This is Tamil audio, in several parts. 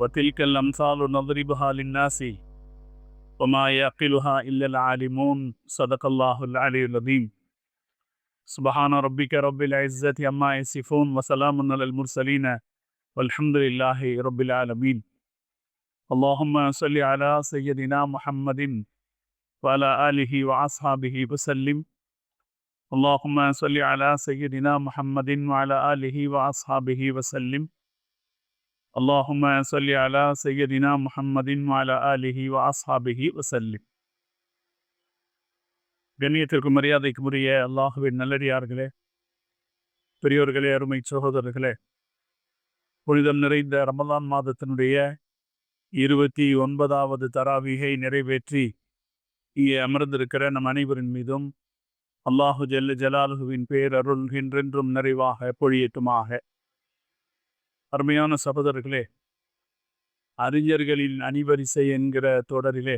وتلك الأمثال نضربها للناس وما يعقلها إلا العالمون صدق الله العلي العظيم سبحان ربك رب العزة عما يصفون وسلام على المرسلين والحمد لله رب العالمين اللهم صل على سيدنا محمد وعلى آله وأصحابه وسلم اللهم صل على سيدنا محمد وعلى آله وأصحابه وسلم اللهم صل على سيدنا محمد وعلى آله وأصحابه وسلم. கண்ணியத்திற்கும் மரியாதைக்கும் உரிய அல்லாஹுவின் நல்லடியார்களே, பெரியோர்களே, அருமை சகோதரர்களே, புனிதம் நிறைந்த ரமலான் மாதத்தினுடைய 29வது தராவீகை நிறைவேற்றி இங்கே அமர்ந்திருக்கிற நம் அனைவரின் மீதும் அல்லாஹு ஜல்ல ஜலாலுஹுவின் பேரருள் என்றென்றும் நிறைவாக பொழியட்டுமாக. அருமையான சகோதரர்களே, அறிஞர்களின் அணிவரிசை என்கிற தொடரிலே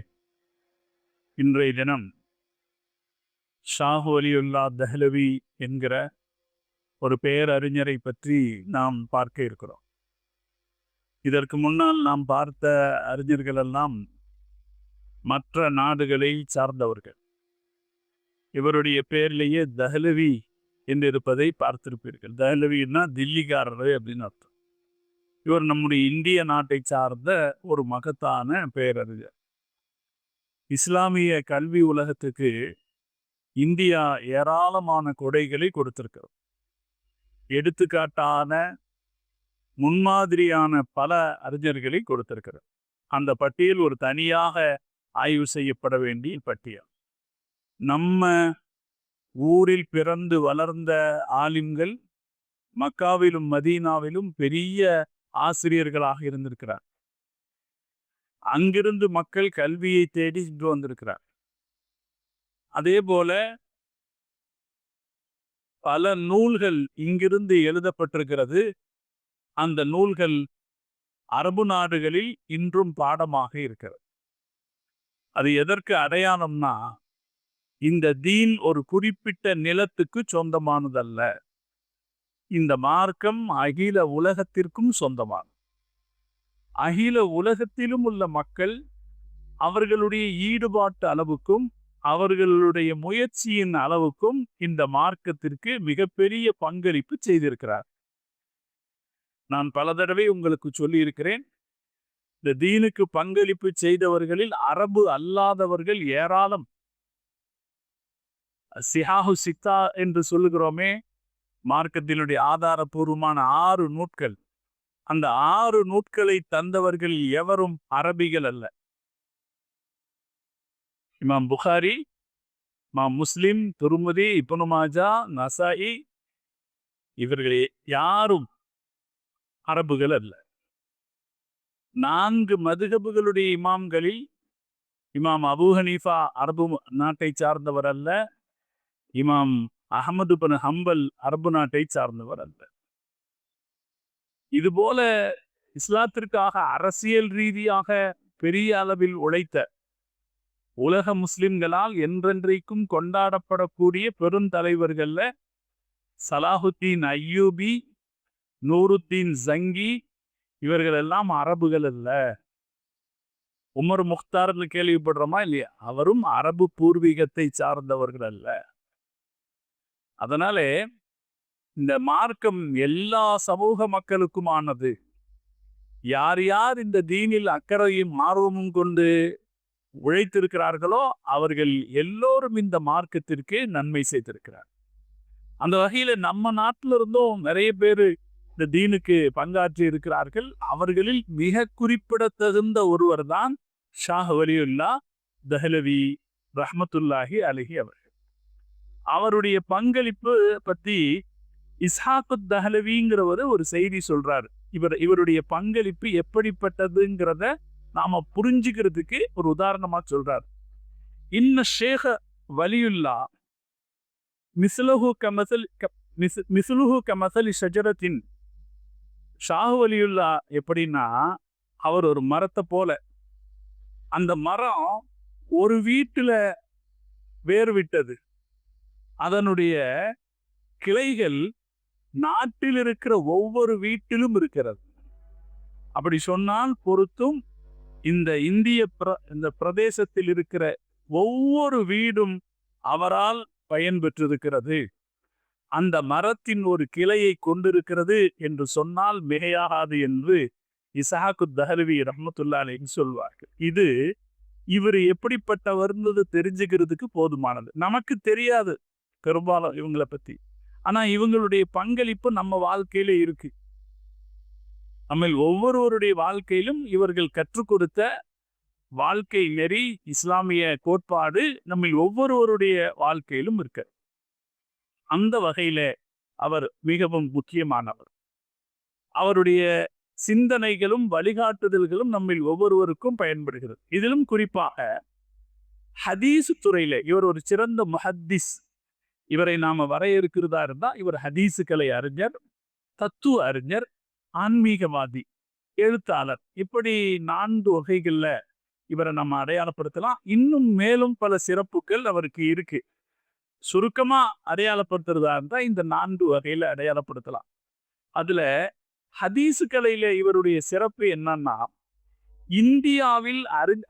இன்றைய தினம் ஷாஹ் வலியுல்லா தஹ்லவி என்கிற ஒரு பேரறிஞரை பற்றி நாம் பார்க்க இருக்கிறோம். இதற்கு முன்னால் நாம் பார்த்த அறிஞர்களெல்லாம் மற்ற நாடுகளை சார்ந்தவர்கள். இவருடைய பேரிலேயே தஹ்லவி என்று இருப்பதை பார்த்திருப்பீர்கள். தஹ்லவின்னா தில்லிக்காரர் அப்படின்னு அர்த்தம். இவர் நம்முடைய இந்திய நாட்டை சார்ந்த ஒரு மகத்தான பேரறிஞர். இஸ்லாமிய கல்வி உலகத்துக்கு இந்தியா ஏராளமான கொடைகளை கொடுத்திருக்கிறது. எடுத்துக்காட்டான முன்மாதிரியான பல அறிஞர்களை கொடுத்திருக்கிறது. அந்த பட்டியல் ஒரு தனியாக ஆய்வு செய்யப்பட வேண்டிய பட்டியல். நம்ம ஊரில் பிறந்து வளர்ந்த ஆலிம்கள் மக்காவிலும் மதீனாவிலும் பெரிய ஆசிரியர்களாக இருந்திருக்கிறார். அங்கிருந்து மக்கள் கல்வியை தேடி இன்று வந்திருக்கிறார். அதே போல பல நூல்கள் இங்கிருந்து எழுதப்பட்டிருக்கிறது. அந்த நூல்கள் அரபு நாடுகளில் இன்றும் பாடமாக இருக்கிறது. அது எதற்கு அடையாளம்னா, இந்த தீன் ஒரு குறிப்பிட்ட நிலத்துக்கு சொந்தமானதல்ல. இந்த மார்க்கம் அகில உலகத்திற்கும் சொந்தமானது. அகில உலகத்திலும் உள்ள மக்கள் அவர்களுடைய ஈடுபாட்டு அளவுக்கும் அவர்களுடைய முயற்சியின் அளவுக்கும் இந்த மார்க்கத்திற்கு மிகப்பெரிய பங்களிப்பு செய்திருக்கிறார். நான் பல தடவை உங்களுக்கு சொல்லி இருக்கிறேன், இந்த தீனுக்கு பங்களிப்பு செய்தவர்களில் அரபு அல்லாதவர்கள் ஏராளம். சிஹாஹு சித்தா என்று சொல்லுகிறோமே, மார்க்கத்தினுடைய ஆதாரபூர்வமான 6 நூட்கள். அந்த 6 நூட்களை தந்தவர்கள் எவரும் அரபிகள் அல்ல. இமாம் புகாரி, இமாம் முஸ்லிம், துர்முதி, இப்னு மாஜா, நசாயி, இவர்கள் யாரும் அரபுகள் அல்ல. 4 மதுஹபுகளுடைய இமாம்களில் இமாம் அபூ ஹனீஃபா அரபு நாட்டை சார்ந்தவர் அல்ல. இமாம் அஹமது பின் ஹம்பல் அரபு நாட்டை சார்ந்தவர் அல்ல. இதுபோல இஸ்லாத்திற்காக அரசியல் ரீதியாக பெரிய அளவில் உழைத்த உலக முஸ்லிம்களால் என்றென்றைக்கும் கொண்டாடப்படக்கூடிய பெருந்தலைவர்கள்ல சலாஹுத்தீன் அய்யூபி, நூருத்தீன் ஜங்கி, இவர்கள் எல்லாம் அரபுகள் அல்ல. உமர் முக்தார்னு கேள்விப்படுறோமா இல்லையா? அவரும் அரபு பூர்வீகத்தை சார்ந்தவர்கள் அல்ல. அதனாலே இந்த மார்க்கம் எல்லா சமூக மக்களுக்குமானது. யார் யார் இந்த தீனில் அக்கறையும் ஆர்வமும் கொண்டு உழைத்திருக்கிறார்களோ அவர்கள் எல்லோரும் இந்த மார்க்கத்திற்கு நன்மை செய்திருக்கிறார். அந்த வகையில நம்ம நாட்டில இருந்தும் நிறைய பேர் இந்த தீனுக்கு பங்காற்றி இருக்கிறார்கள். அவர்களில் மிக குறிப்பிடத்தகுந்த ஒருவர் தான் ஷாஹ் வலியுல்லா தஹ்லவி ரஹ்மத்துல்லாஹி அலைஹி அவர்கள். அவருடைய பங்களிப்பு பற்றி இஸ்ஹாக்கு தஹ்லவிங்கிறவர் ஒரு செய்தி சொல்றாரு. இவருடைய பங்களிப்பு எப்படிப்பட்டதுங்கிறத நாம புரிஞ்சுக்கிறதுக்கு ஒரு உதாரணமா சொல்றாரு. இன்ன ஷேக வலியுல்லா மிஸ்லுஹு கமசலி ஷஜரத்தின். ஷாஹ் வலியுல்லா எப்படின்னா, அவர் ஒரு மரத்தை போல. அந்த மரம் ஒரு வீட்டுல வேர் விட்டது. அதனுடைய கிளைகள் நாட்டில் இருக்கிற ஒவ்வொரு வீட்டிலும் இருக்கிறது. அப்படி சொன்னால் பொறுத்தும் இந்த இந்த பிரதேசத்தில் இருக்கிற ஒவ்வொரு வீடும் அவரால் பயன் பெற்றிருக்கிறது. அந்த மரத்தின் ஒரு கிளையை கொண்டிருக்கிறது என்று சொன்னால் மிகையாகாது என்று இஸ்ஹாக்கு தஹ்லவி ரஹ்மத்துல்லாஹி அலைஹி சொல்வார்கள். இது இவர் எப்படிப்பட்டவர்ன்றது தெரிஞ்சுக்கிறதுக்கு போதுமானது. நமக்கு தெரியாது பெரும்பாலும் இவங்களை பத்தி. ஆனா இவங்களுடைய பங்களிப்பு நம்ம வாழ்க்கையில இருக்கு. நம்ம ஒவ்வொருவருடைய வாழ்க்கையிலும் இவர்கள் கற்றுக் கொடுத்த வாழ்க்கை நெறி, இஸ்லாமிய கோட்பாடு நம்ம ஒவ்வொருவருடைய வாழ்க்கையிலும் இருக்கு. அந்த வகையில அவர் மிகவும் முக்கியமானவர். அவருடைய சிந்தனைகளும் வழிகாட்டுதல்களும் நம்ம ஒவ்வொருவருக்கும் பயன்படுகிறது. இதிலும் குறிப்பாக ஹதீஸ் துறையில இவர் ஒரு சிறந்த முஹத்திஸ். இவரை நாம வரையறுக்கிறதா இருந்தா இவர் ஹதீஸுகளை அறிஞர், தத்துவ அறிஞர், ஆன்மீகவாதி, எழுத்தாளர், இப்படி 4 வகைகள்ல இவரை நம்ம அடையாளப்படுத்தலாம். இன்னும் மேலும் பல சிறப்புகள் அவருக்கு இருக்கு. சுருக்கமா அடையாளப்படுத்துறதா இருந்தா இந்த 4 வகையில அடையாளப்படுத்தலாம். அதுல ஹதீஸுக்கலையில இவருடைய சிறப்பு என்னன்னா, இந்தியாவில்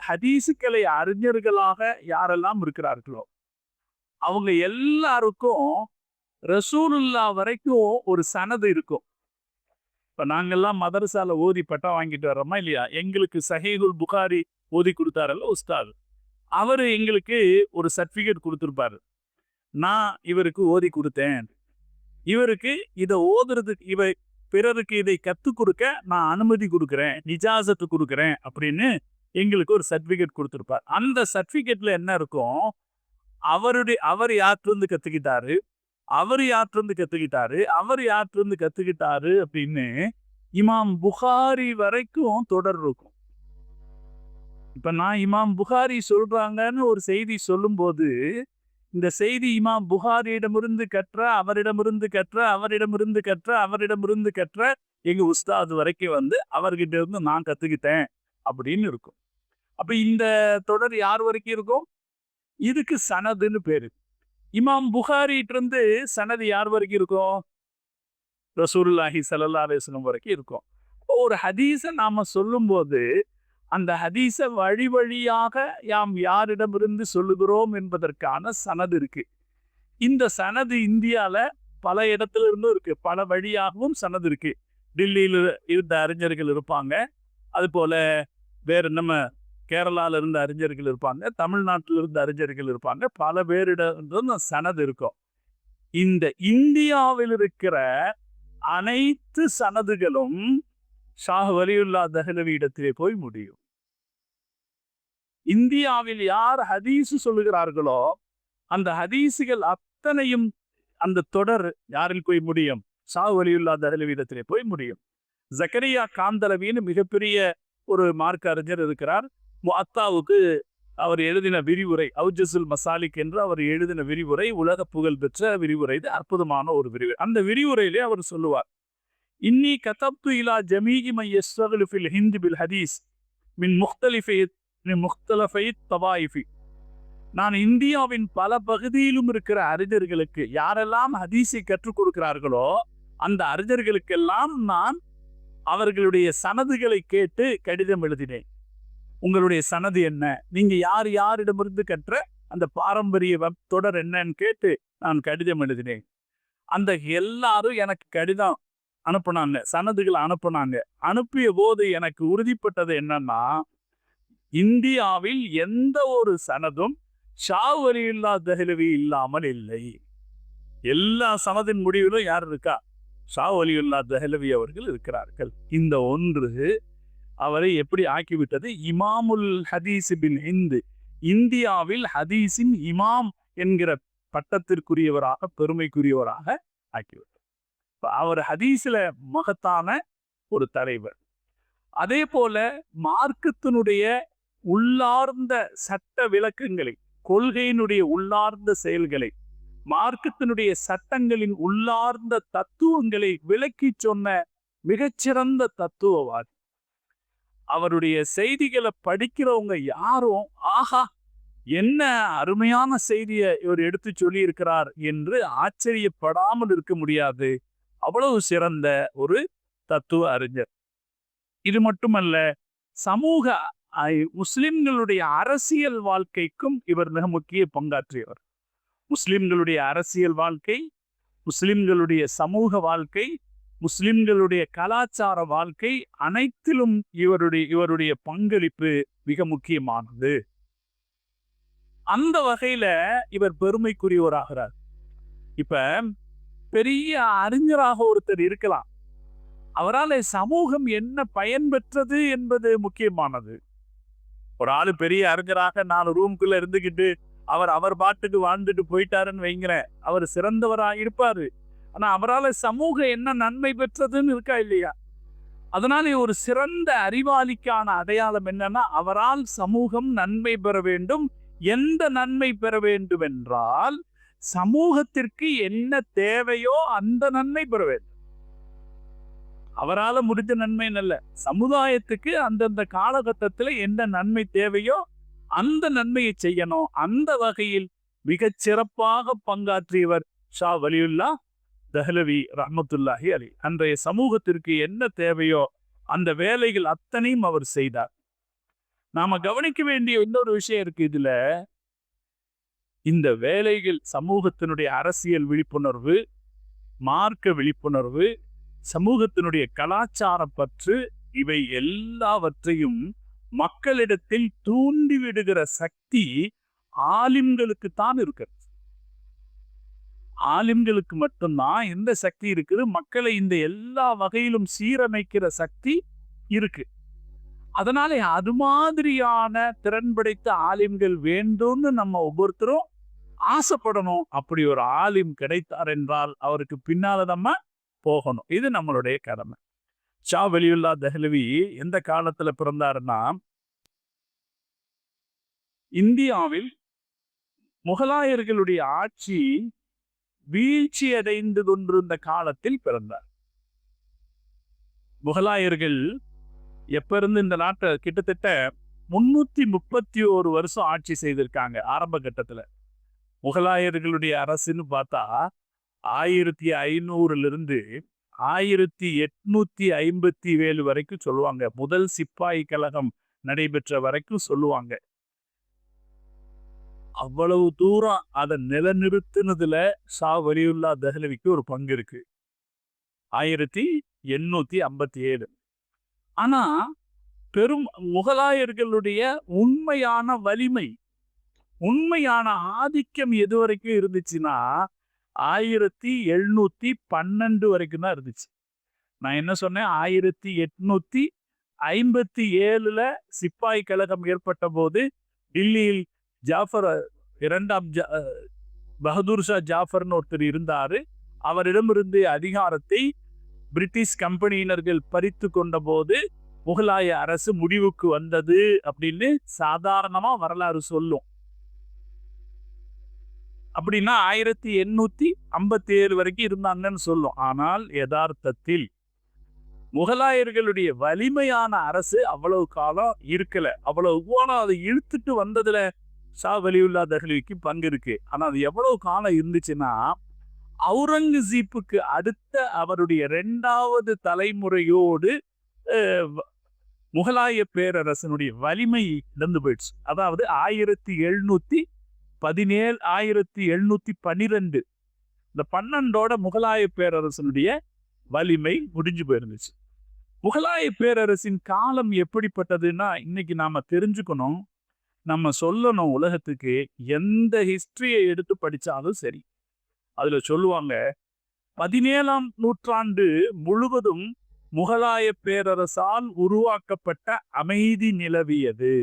ஹதீஸுக்கலை அறிஞர்களாக யாரெல்லாம் இருக்கிறார்களோ அவங்க எல்லாருக்கும் ரசூலுல்லா வரைக்கும் ஒரு சனது இருக்கும். இப்ப நாங்கெல்லாம் மதரசால ஓதி பட்டம் வாங்கிட்டு வர்றோமா இல்லையா? எங்களுக்கு சஹீஹுல் புகாரி ஓதி கொடுத்தாரல்ல உஸ்தாது, அவரு எங்களுக்கு ஒரு சர்டிபிகேட் கொடுத்திருப்பாரு. நான் இவருக்கு ஓதி கொடுத்தேன், இவருக்கு இதை ஓதுறதுக்கு பிறருக்கு இதை கத்துக் கொடுக்க நான் அனுமதி கொடுக்குறேன், நிஜாசத்து கொடுக்குறேன் அப்படின்னு எங்களுக்கு ஒரு சர்டிபிகேட் கொடுத்திருப்பார். அந்த சர்டிபிகேட்ல என்ன இருக்கும்? அவர் யார்கிட்ட கத்துக்கிட்டாரு, அவர் யார்கிட்ட கத்துக்கிட்டாரு, அவர் யார்கிட்ட கத்துக்கிட்டாரு அப்படின்னு இமாம் புகாரி வரைக்கும் தொடர் இருக்கும். இப்ப நான் இமாம் புகாரி சொல்றாங்கன்னு ஒரு செய்தி சொல்லும் போது இந்த செய்தி இமாம் புகாரியிடமிருந்து கற்ற, அவரிடமிருந்து கற்ற, அவரிடமிருந்து கற்ற, அவரிடமிருந்து கற்ற எங்க உஸ்தாது வரைக்கும் அவர்கிட்ட இருந்து நான் கத்துக்கிட்டேன் அப்படின்னு இருக்கும். அப்ப இந்த தொடர் யார் வரைக்கும் இருக்கும்? இதுக்கு சனதுன்னு பேரு. இமாம் புகாரிட்ட இருந்து சனது யார் வரைக்கும் இருக்கும்? ரசூலுல்லாஹி ஸல்லல்லாஹு அலைஹி வஸல்லம் வரைக்கும் இருக்கும். ஒரு ஹதீஸை நாம சொல்லும் போது அந்த ஹதீஸை வழி வழியாக யாம் யாரிடமிருந்து சொல்லுகிறோம் என்பதற்கான சனது இருக்கு. இந்த சனது இந்தியால பல இடத்துல இருந்தும் இருக்கு, பல வழியாகவும் சனது இருக்கு. டில்லியில இருந்த அறிஞர்கள் இருப்பாங்க, அது போல வேற நம்ம கேரளால இருந்த அறிஞர்கள் இருப்பாங்க, தமிழ்நாட்டில் இருந்த அறிஞர்கள் இருப்பாங்க, பல பேரிடம் சனது இருக்கும். இந்த இந்தியாவில் இருக்கிற அனைத்து சனதுகளும் ஷாஹ் வலியுல்லா தஹ்லவி இடத்திலே போய் முடியும். இந்தியாவில் யார் ஹதீஸ் சொல்லுகிறார்களோ அந்த ஹதீஸுகள் அத்தனையும் அந்த தொடர் யாரில் போய் முடியும்? ஷாஹ் வலியுல்லா தஹ்லவி இடத்திலே போய் முடியும். ஜக்கரியா காந்தலவின்னு மிகப்பெரிய ஒரு மார்க்க அறிஞர் இருக்கிறார். முஅத்தாவுக்கு அவர் எழுதின விரிவுரை, அவுஜஸுல் மசாலிக் என்று அவர் எழுதின விரிவுரை உலக புகழ் பெற்ற விரிவுரை. இது அற்புதமான ஒரு விரிவுரை. அந்த விரிவுரையிலே அவர் சொல்லுவார், இன்னி கதப்து இலா ஜமீஇ மன் யஸ்தகிலு ஃபில் ஹிந்த் பில் ஹதீஸ் மின் முக்தலஃபை தவாயிஃபி. நான் இந்தியாவின் பல பகுதியிலும் இருக்கிற அறிஞர்களுக்கு யாரெல்லாம் ஹதீஸை கற்றுக் கொடுக்கிறார்களோ அந்த அறிஞர்களுக்கெல்லாம் நான் அவர்களுடைய சனதுகளை கேட்டு கடிதம் எழுதினேன். உங்களுடைய சனது என்ன, நீங்க யார் யாரிடமிருந்து கற்ற அந்த பாரம்பரிய தொடர் என்னன்னு கேட்டு நான் கடிதம் எழுதினேன். அந்த எல்லாரும் எனக்கு கடிதம் அனுப்புனாங்க, சனதுகளை அனுப்புனாங்க. அனுப்பிய போது எனக்கு உறுதிப்பட்டது என்னன்னா, இந்தியாவில் எந்த ஒரு சனதும் ஷாஹ் வலியுல்லா தஹ்லவி இல்லாமல் இல்லை. எல்லா சனதின் முடிவிலும் யார் இருக்கா? ஷாஹ் வலியுல்லா தஹ்லவி அவர்கள் இருக்கிறார்கள். இந்த ஒன்று அவரை எப்படி ஆக்கிவிட்டது? இமாமுல் ஹதீஸ் பின் ஹிந்த், இந்தியாவில் ஹதீஸின் இமாம் என்கிற பட்டத்திற்குரியவராக, பெருமைக்குரியவராக ஆக்கிவிட்டார். அவர் ஹதீஸ்ல மகத்தான ஒரு தலைவர். அதே போல மார்க்கத்தினுடைய உள்ளார்ந்த சட்ட விளக்கங்களை, கொள்கையினுடைய உள்ளார்ந்த செயல்களை, மார்க்கத்தினுடைய சட்டங்களின் உள்ளார்ந்த தத்துவங்களை விளக்கி சொன்ன மிகச்சிறந்த தத்துவவாதி. அவருடைய செய்திகளை படிக்கிறவங்க யாரும் ஆஹா என்ன அருமையான செய்தியை இவர் எடுத்து சொல்லி இருக்கிறார் என்று ஆச்சரியப்படாமல் இருக்க முடியாது. அவ்வளவு சிறந்த ஒரு தத்துவ அறிஞர். இது மட்டுமல்ல, சமூக முஸ்லிம்களுடைய அரசியல் வாழ்க்கைக்கும் இவர் மிக முக்கிய பங்காற்றியவர். முஸ்லிம்களுடைய அரசியல் வாழ்க்கை, முஸ்லிம்களுடைய சமூக வாழ்க்கை, முஸ்லிம்களுடைய கலாச்சார வாழ்க்கை அனைத்திலும் இவருடைய பங்களிப்பு மிக முக்கியமானது. அந்த வகையில இவர் பெருமைக்குரியவராகிறார். இப்ப பெரிய அறிஞராக ஒருத்தர் இருக்கலாம், அவரால் சமூகம் என்ன பயன் பெற்றது என்பது முக்கியமானது. ஒரு ஆளு பெரிய அறிஞராக 4 ரூமுக்குள்ள இருந்துகிட்டு அவர் பாட்டுக்கு வாழ்ந்துட்டு போயிட்டாருன்னு வைங்களேன், அவர் சிறந்தவராக இருப்பாரு. ஆனா அவரால் சமூகம் என்ன நன்மை பெற்றதுன்னு இருக்கா இல்லையா? அதனால ஒரு சிறந்த அறிவாளிக்கான அடையாளம் என்னன்னா, அவரால் சமூகம் நன்மை பெற வேண்டும். எந்த நன்மை பெற வேண்டும் என்றால், சமூகத்திற்கு என்ன தேவையோ அந்த நன்மை பெற வேண்டும். அவரால் முடிஞ்ச நன்மை அல்ல, சமுதாயத்துக்கு அந்தந்த காலகட்டத்தில் என்ன நன்மை தேவையோ அந்த நன்மையை செய்யணும். அந்த வகையில் மிகச் சிறப்பாக பங்காற்றியவர் ஷா வலியுல்லாஹ் தஹ்லவி ரஹ்மத்துல்லாஹி அலைஹி. அன்றைய சமூகத்திற்கு என்ன தேவையோ அந்த வேலைகள் அத்தனையும் அவர் செய்தார். நாம கவனிக்க வேண்டிய இன்னொரு விஷயம் இருக்கு இதுல. இந்த வேலைகள் சமூகத்தினுடைய அரசியல் விழிப்புணர்வு, மார்க்க விழிப்புணர்வு, சமூகத்தினுடைய கலாச்சார பற்று, இவை எல்லாவற்றையும் மக்களிடத்தில் தூண்டிவிடுகிற சக்தி ஆலிம்களுக்கு தான் இருக்கிறது. ஆலிம்களுக்கு மட்டும்தான் இந்த சக்தி இருக்குது. மக்களை இந்த எல்லா வகையிலும் சீரமைக்கிற சக்தி இருக்கு. அதனால அது மாதிரியான திறன் படைத்த ஆலிம்கள் வேண்டும்னு நம்ம ஒவ்வொருத்தரும் ஆசைப்படணும். அப்படி ஒரு ஆலிம் கிடைத்தார் என்றால் அவருக்கு பின்னால நம்ம போகணும். இது நம்மளுடைய கடமை. ஷா வலியுல்லாஹ் தஹ்லவி எந்த காலத்துல பிறந்தாருன்னா, இந்தியாவில் முகலாயர்களுடைய ஆட்சி வீழ்ச்சி அடைந்து கொண்டிருந்த காலத்தில் பிறந்தார். முகலாயர்கள் எப்ப இருந்து இந்த நாட்டை கிட்டத்தட்ட 331 வருஷம் ஆட்சி செய்திருக்காங்க. ஆரம்ப கட்டத்துல முகலாயர்களுடைய அரசுன்னு பார்த்தா 1500 1857 வரைக்கும் சொல்லுவாங்க. முதல் சிப்பாய் கழகம் நடைபெற்ற வரைக்கும் சொல்லுவாங்க. அவ்வளவு தூரம் அதை நிலநிறுத்தினதுல ஷா வலியுல்லாஹ் தஹ்லவிக்கு ஒரு பங்கு இருக்கு. 1857. ஆனா பெரும் முகலாயர்களுடைய உண்மையான வலிமை, உண்மையான ஆதிக்கம் எது வரைக்கும் இருந்துச்சுன்னா 1712 வரைக்கும் தான் இருந்துச்சு. நான் என்ன சொன்னேன், 1857 சிப்பாய் கழகம் ஏற்பட்ட போது டில்லியில் ஜாஃபர் 2ஆம் பகதூர் ஷா ஜாஃபர்னு ஒருத்தர் இருந்தாரு. அவரிடமிருந்து அதிகாரத்தை பிரிட்டிஷ் கம்பெனியினர்கள் பறித்து கொண்ட போது முகலாய அரசு முடிவுக்கு வந்தது அப்படின்னு சாதாரணமா வரலாறு சொல்லும். அப்படின்னா 1857 வரைக்கும் இருந்தாங்கன்னு சொல்லும். ஆனால் யதார்த்தத்தில் முகலாயர்களுடைய வலிமையான அரசு அவ்வளவு காலம் இருக்கல. அவ்வளவு காலம் அதை இழுத்துட்டு வந்ததுல ஷா வலியுல்லாஹ் தஹ்லவிக்கு பங்கு இருக்கு. ஆனா அது எவ்வளவு காலம் இருந்துச்சுன்னா, அவுரங்கசீப்புக்கு அடுத்த அவருடைய 2வது தலைமுறையோடு முகலாய பேரரசனுடைய வலிமை இழந்து போயிடுச்சு. அதாவது 1717 1712 இந்த 12ஓட முகலாய பேரரசனுடைய வலிமை முடிஞ்சு போயிருந்துச்சு. முகலாய பேரரசின் காலம் எப்படிப்பட்டதுன்னா இன்னைக்கு நாம தெரிஞ்சுக்கணும், நம்ம சொல்லணும் உலகத்துக்கு. எந்த ஹிஸ்டரியை எடுத்து படிச்சாலும் சரி, அதுல சொல்லுவாங்க 17ஆம் நூற்றாண்டு முழுவதும் முகலாய பேரரசால் உருவாக்கப்பட்ட அமைதி நிலவியது.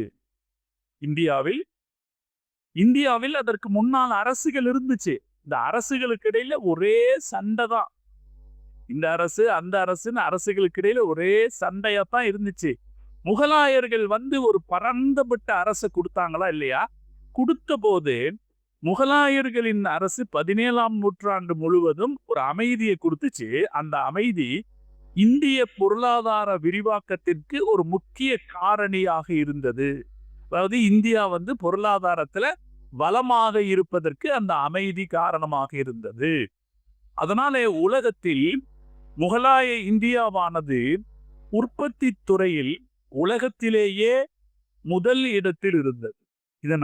இந்தியாவில் அதற்கு முன்னால் அரசுகள் இருந்துச்சு. இந்த அரசுகளுக்கு இடையில ஒரே சண்டை தான். இந்த அரசு அந்த அரசுன்னு அரசுகளுக்கு இடையில ஒரே சண்டையாத்தான் இருந்துச்சு. முகலாயர்கள் ஒரு பரந்தப்பட்ட அரசை கொடுத்தாங்களா இல்லையா? கொடுத்த போது முகலாயர்களின் அரசு 17ஆம் நூற்றாண்டு முழுவதும் ஒரு அமைதியை கொடுத்துச்சு. அந்த அமைதி இந்திய பொருளாதார விரிவாக்கத்திற்கு ஒரு முக்கிய காரணியாக இருந்தது. அதாவது இந்தியா பொருளாதாரத்துல வளமாக இருப்பதற்கு அந்த அமைதி காரணமாக இருந்தது. அதனால உலகத்தில் முகலாய இந்தியாவானது உற்பத்தி துறையில் உலகத்திலேயே முதல் இடத்தில் இருந்தது. இதை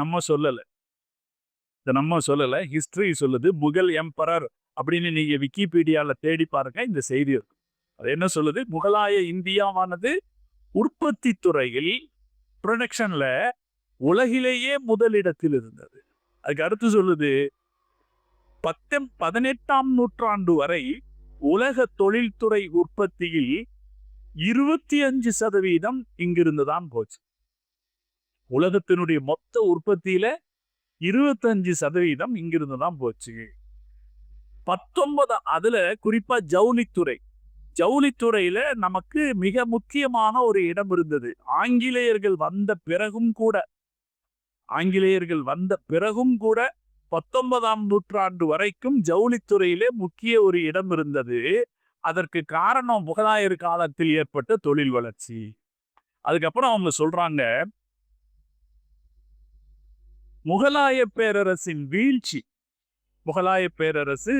நம்ம சொல்லல, ஹிஸ்டரி சொல்லுது. முகல் எம்பரர் அப்படின்னு நீங்க விக்கிபீடியால தேடி பாருங்க, இந்த செய்தி இருக்கு. அது என்ன சொல்லுது? முகலாய இந்தியாவானது உற்பத்தி துறையில், ப்ரொடக்ஷன்ல உலகிலேயே முதலிடத்தில் இருந்தது. அதுக்கு அடுத்து சொல்லுது, 18ஆம் நூற்றாண்டு வரை உலக தொழில்துறை உற்பத்தியில் 25% இங்கிருந்துதான் போச்சு. உலகத்தினுடைய மொத்த உற்பத்தியில 25% இங்கிருந்துதான் போச்சு. 19 அதுல குறிப்பா ஜவுளித்துறையில நமக்கு மிக முக்கியமான ஒரு இடம் இருந்தது. ஆங்கிலேயர்கள் வந்த பிறகும் கூட 19ஆம் நூற்றாண்டு வரைக்கும் ஜவுளித்துறையிலே முக்கிய ஒரு இடம் இருந்தது. அதற்கு காரணம் முகலாயர் காலத்தில் ஏற்பட்ட தொழில் வளர்ச்சி. அதுக்கப்புறம் அவங்க சொல்றாங்க, முகலாய பேரரசின் வீழ்ச்சி. முகலாய பேரரசு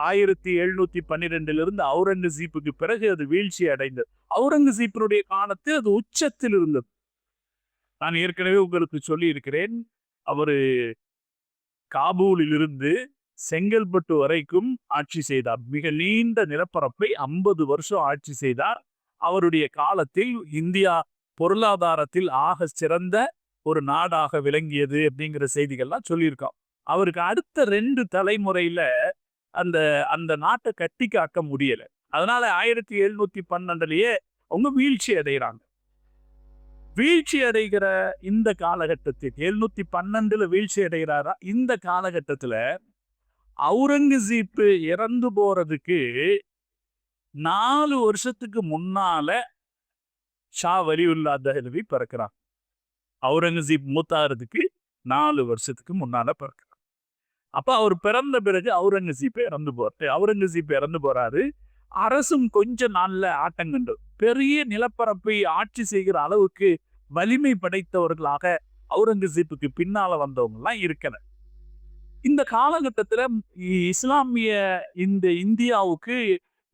1712 அவுரங்கசீப்புக்கு பிறகு அது வீழ்ச்சி அடைந்தது. அவுரங்கசீப்பினுடைய காலத்தில் அது உச்சத்தில் இருந்தது. நான் ஏற்கனவே உங்களுக்கு சொல்லி இருக்கிறேன், அவரு காபூலில் இருந்து செங்கல்பட்டு வரைக்கும் ஆட்சி செய்தார். மிக நீண்ட நிலப்பரப்பை 50 வருஷம் ஆட்சி செய்தார். அவருடைய காலத்தில் இந்தியா பொருளாதாரத்தில் ஆக சிறந்த ஒரு நாடாக விளங்கியது அப்படிங்கிற செய்திகள்லாம் சொல்லியிருக்கோம். அவருக்கு அடுத்த 2 தலைமுறையில அந்த நாட்டை கட்டி காக்க முடியல. அதனால 1712 அவங்க வீழ்ச்சி அடைகிறாங்க. வீழ்ச்சி அடைகிற இந்த காலகட்டத்தில் 712 வீழ்ச்சி அடைகிறாரா? இந்த காலகட்டத்துல அவுரங்கசீப் இறந்து போறதுக்கு 4 வருஷத்துக்கு முன்னால ஷா வலியுல்லா தஹ்லவி பிறக்கிறார். அவுரங்கசீப் மூத்தாகிறதுக்கு 4 வருஷத்துக்கு முன்னால பிறக்கிறார். அப்ப அவர் பிறந்த பிறகு அவுரங்கசீப் இறந்து போறாரு. அரசும் கொஞ்ச நாள்ல ஆட்டங்கண்டு பெரிய நிலப்பரப்பை ஆட்சி செய்கிற அளவுக்கு வலிமை படைத்தவர்களாக அவுரங்கசீப்புக்கு பின்னால வந்தவங்க எல்லாம் இருக்கல. இந்த காலகட்டத்துல இஸ்லாமிய இந்த இந்தியாவுக்கு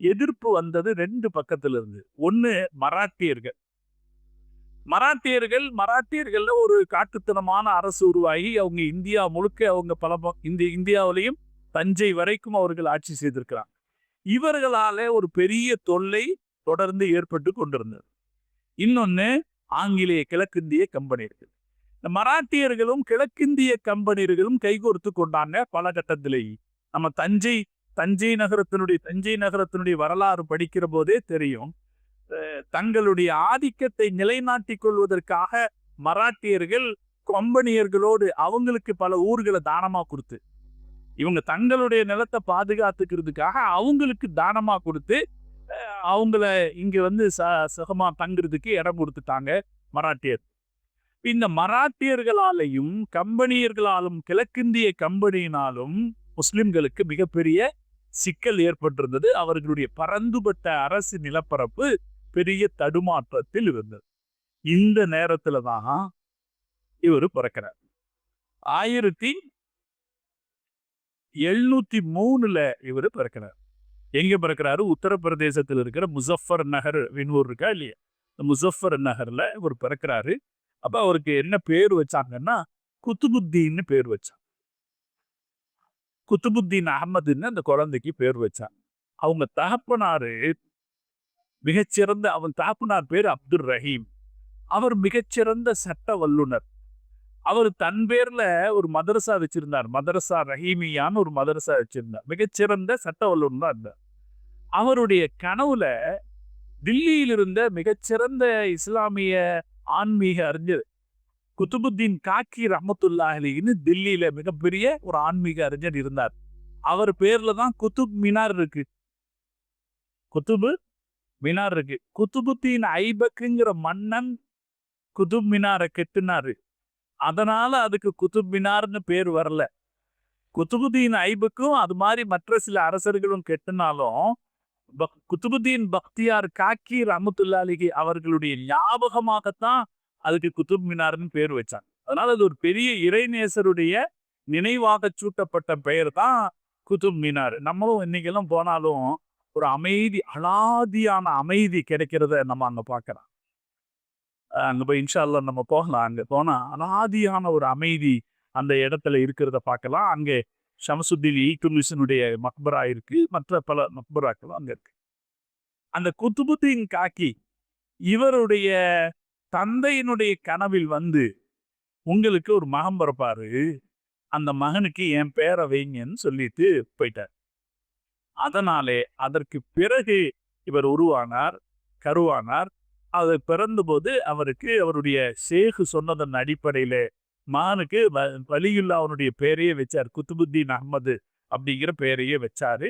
எதிர்ப்பு வந்தது 2 பக்கத்துல இருந்து. ஒண்ணு மராட்டியர்கள்ல ஒரு காட்டுத்தனமான அரசு உருவாகி அவங்க இந்தியா முழுக்க அவங்க இந்தியாவிலையும் தஞ்சை வரைக்கும் அவர்கள் ஆட்சி செய்திருக்கிறாங்க. இவர்களால ஒரு பெரிய தொல்லை தொடர்ந்து ஏற்பட்டு கொண்டிருந்தது. இன்னொன்னு ஆங்கிலேய கிழக்கிந்திய கம்பெனியர்கள். இந்த மராட்டியர்களும் கிழக்கிந்திய கம்பெனியர்களும் கைகோர்த்து கொண்டாங்க பல கட்டத்திலேயே. நம்ம தஞ்சை நகரத்தினுடைய வரலாறு படிக்கிற போதே தெரியும். தங்களுடைய ஆதிக்கத்தை நிலைநாட்டிக் கொள்வதற்காக மராட்டியர்கள் கம்பெனியர்களோடு அவங்களுக்கு பல ஊர்களை தானமா கொடுத்து, இவங்க தங்களுடைய நிலத்தை பாதுகாத்துக்கிறதுக்காக அவங்களுக்கு தானமா கொடுத்து அவங்கள இங்க சுகமா தங்குறதுக்கு இடம் கொடுத்துட்டாங்க மராட்டியர். இந்த மராட்டியர்களாலையும் கம்பெனியர்களாலும் கிழக்கிந்திய கம்பெனியினாலும் முஸ்லிம்களுக்கு மிகப்பெரிய சிக்கல் ஏற்பட்டிருந்தது. அவர்களுடைய பரந்துபட்ட அரசு நிலப்பரப்பு பெரிய தடுமாற்றத்தில் இருந்தது. இந்த நேரத்துலதான் இவரு பிறக்கிறார். 1703 இவரு பிறக்கிறார். எங்க பிறக்கிறாரு? உத்தரப்பிரதேசத்தில் இருக்கிற முசஃபர் நகர் ஊர் இருக்கா இல்லையா, முசஃபர் நகர்ல இவர் பிறக்கிறாரு. அப்ப அவருக்கு என்ன பேர் வச்சாங்கன்னா குத்துபுத்தீன்னு பேர் வச்சாங்க. குத்துபுத்தீன் அகமதுன்னு அந்த குழந்தைக்கு பேர் வச்சாங்க. அவங்க தகப்பனாரு அவன் தகப்பனார் பேர் அப்துல் ரஹீம். அவர் மிகச்சிறந்த சட்ட வல்லுனர். அவர் தன் பேர்ல ஒரு மதரசா வச்சிருந்தார். மதரசா ரஹீமியான்னு ஒரு மதரசா வச்சிருந்தார். மிகச்சிறந்த சட்ட வல்லுனர் தான் இருந்தார். அவருடைய கனவுல தில்லியில் இருந்த மிகச்சிறந்த இஸ்லாமிய ஆன்மீக அறிஞர் குத்துபுத்தீன் காக்கி ரஹ்மத்துல்லாஹி அலைஹின்னு தில்லியில மிகப்பெரிய ஒரு ஆன்மீக அறிஞர் இருந்தார். அவர் பேர்ல தான் குத்துப் மினார் இருக்கு. குத்துபுத்தீன் ஐபக்குங்கிற மன்னன் குதுப் மினாரை கெட்டினாரு. அதனால அதுக்கு குதுப் மினார்னு பேர் வரல. குத்துபுத்தீன் ஐபக்கும் அது மாதிரி மற்ற சில அரசர்களும் கெட்டினாலும் குத்துபுத்தீன் பக்தியார் காக்கி ரஹ்மத்துல்லாஹி அலைஹி அவர்களுடைய ஞாபகமாகத்தான் அதுக்கு குதுப் மினார்னு பேர் வச்சாங்க. அதனால அது ஒரு பெரிய இறைநேசருடைய நினைவாக சூட்டப்பட்ட பெயர் தான் குதுப் மினார். நம்மளும் இன்னைக்கெல்லாம் போனாலும் ஒரு அமைதி, அலாதியான அமைதி கிடைக்கிறத நம்ம அங்க பார்க்கலாம். அங்க போய் இன்ஷா அல்லாஹ் நம்ம போகலாம். அங்க போனா அலாதியான ஒரு அமைதி அந்த இடத்துல இருக்கிறத பார்க்கலாம். அங்கே ஷம்சுத்தீன் இல்துத்மிஷினுடைய மக்பரா இருக்கு. மற்ற பல மக்பராக்களும் அங்க இருக்கு. அந்த குத்துபுத்தீன் காக்கி இவருடைய தந்தையினுடைய கனவில் வந்து, உங்களுக்கு ஒரு மகன் பிறப்பாரு. அந்த மகனுக்கு என் பேரை வைங்கன்னு சொல்லிட்டு போயிட்டார். அதனாலே அதற்கு பிறகு இவர் உருவானார், கருவானார். அது பிறந்தபோது அவருக்கு அவருடைய ஷேக் சொன்னதன் அடிப்படையிலே மகனுக்கு வலியுல்லா அவனுடைய பெயரையே வச்சார். குத்துபுத்தீன் அஹ்மது அப்படிங்கிற பெயரையே வச்சாரு.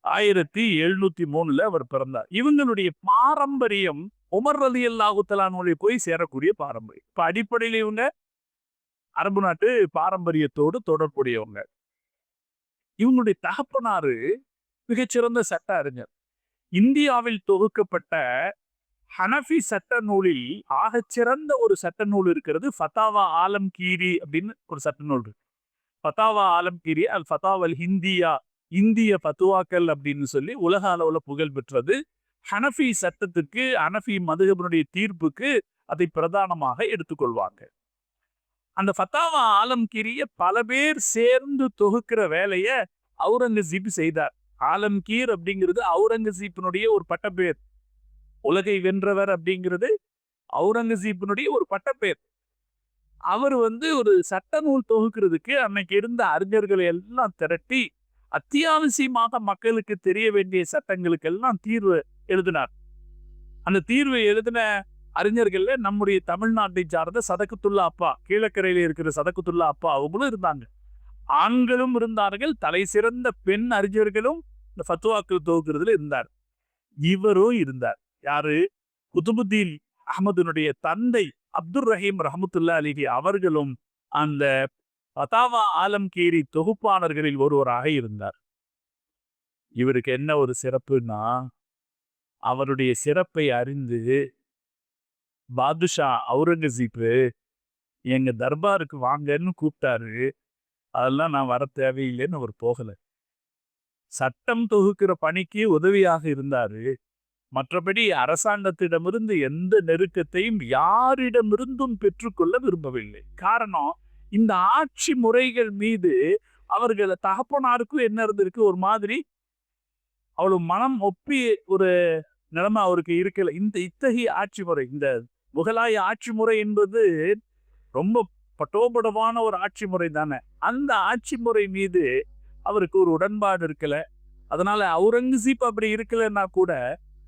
1703 அவர் பிறந்தார். இவங்களுடைய பாரம்பரியம் உமர் ரலியல்லாஹு தஆலா அன்ஹு போய் சேரக்கூடிய பாரம்பரியம். இப்ப அடிப்படையில இவங்க அரபு நாட்டு பாரம்பரியத்தோடு தொடர்புடையவங்க. இவங்களுடைய தகப்பனாரு மிகச்சிறந்த சட்ட அறிஞர். இந்தியாவில் தொகுக்கப்பட்ட ஹனஃபி சட்ட நூலில் ஆகச்சிறந்த ஒரு சட்ட நூல் இருக்கிறது. ஃபதாவா ஆலம்கீரி அப்படின்னு ஒரு சட்ட நூல் இருக்கு. ஃபதாவா ஆலம்கீரி அல் ஃபதாவல் ஹிந்தியா, இந்திய ஃபத்துவாக்கள் அப்படின்னு சொல்லி உலக அளவுல புகழ் பெற்றது. ஹனஃபி சட்டத்துக்கு, ஹனஃபி மதுஹபினுடைய தீர்ப்புக்கு அதை பிரதானமாக எடுத்துக்கொள்வாங்க. அந்த ஃபத்தாவா ஆலம்கீரிய பல பேர் சேர்ந்து தொகுக்கிற வேலைய அவுரங்கசீப் செய்தார். ஆலம்கீர் அப்படிங்கிறது அவுரங்கசீப்பினுடைய ஒரு பட்டப்பெயர். உலகை வென்றவர் அப்படிங்கிறது அவுரங்கசீப்பினுடைய ஒரு பட்டப்பெயர். அவர் ஒரு சட்ட நூல் தொகுக்கிறதுக்கு அன்னைக்கு இருந்த அறிஞர்களை எல்லாம் திரட்டி அத்தியாவசியமாக மக்களுக்கு தெரிய வேண்டிய சட்டங்களுக்கு எல்லாம் தீர்வு எழுதினார். அந்த தீர்வை எழுதின அறிஞர்கள்ல நம்முடைய தமிழ்நாட்டை சார்ந்த சதகத்துல்லா அப்பா, கீழக்கரையில இருக்கிற சதகத்துல்லா அப்பா அவங்களும் இருந்தாங்க. ஆண்களும் இருந்தார்கள், தலை சிறந்த பெண் அறிஞர்களும் இந்த ஃபத்வாக்கள் தொகுக்கிறதுல இருந்தார். இவரும் இருந்தார். யாரு? குதுபுத்தீன் அஹ்மதுனுடைய தந்தை அப்துர் ரஹீம் ரஹமத்துல்லாஹி அலைஹி அவர்களும் அந்த ஃபதாவா ஆலம்கீரி தொகுப்பாளர்களில் ஒருவராக இருந்தார். இவருக்கு என்ன ஒரு சிறப்புன்னா, அவருடைய சிறப்பை அறிந்து பாதுஷா அவுரங்கசீப்பு எங்க தர்பாருக்கு வாங்கன்னு கூப்பிட்டாரு. அதெல்லாம் நான் வர தேவையில்லைன்னு அவர் போகல. சட்டம் தொகுக்கிற பணிக்கு உதவியாக இருந்தாரு. மற்றபடி அரசாங்கத்திடமிருந்து எந்த நெருக்கத்தையும் யாரிடமிருந்தும் பெற்றுக்கொள்ள விரும்பவில்லை. காரணம், இந்த ஆட்சி முறைகள் மீது அவர்கள் தகப்பனாருக்கும் என்ன இருந்திருக்கு, ஒரு மாதிரி அவ்வளவு மனம் ஒப்பி ஒரு நிலைமை அவருக்கு இருக்கல. இத்தகைய ஆட்சி முறை, இந்த முகலாய ஆட்சி முறை என்பது ரொம்ப பட்டோபடமான ஒரு ஆட்சி முறை தானே. அந்த ஆட்சி முறை மீது அவருக்கு ஒரு உடன்பாடு இருக்கல. அதனால அவுரங்கசீப் அப்படி இருக்கலன்னா கூட,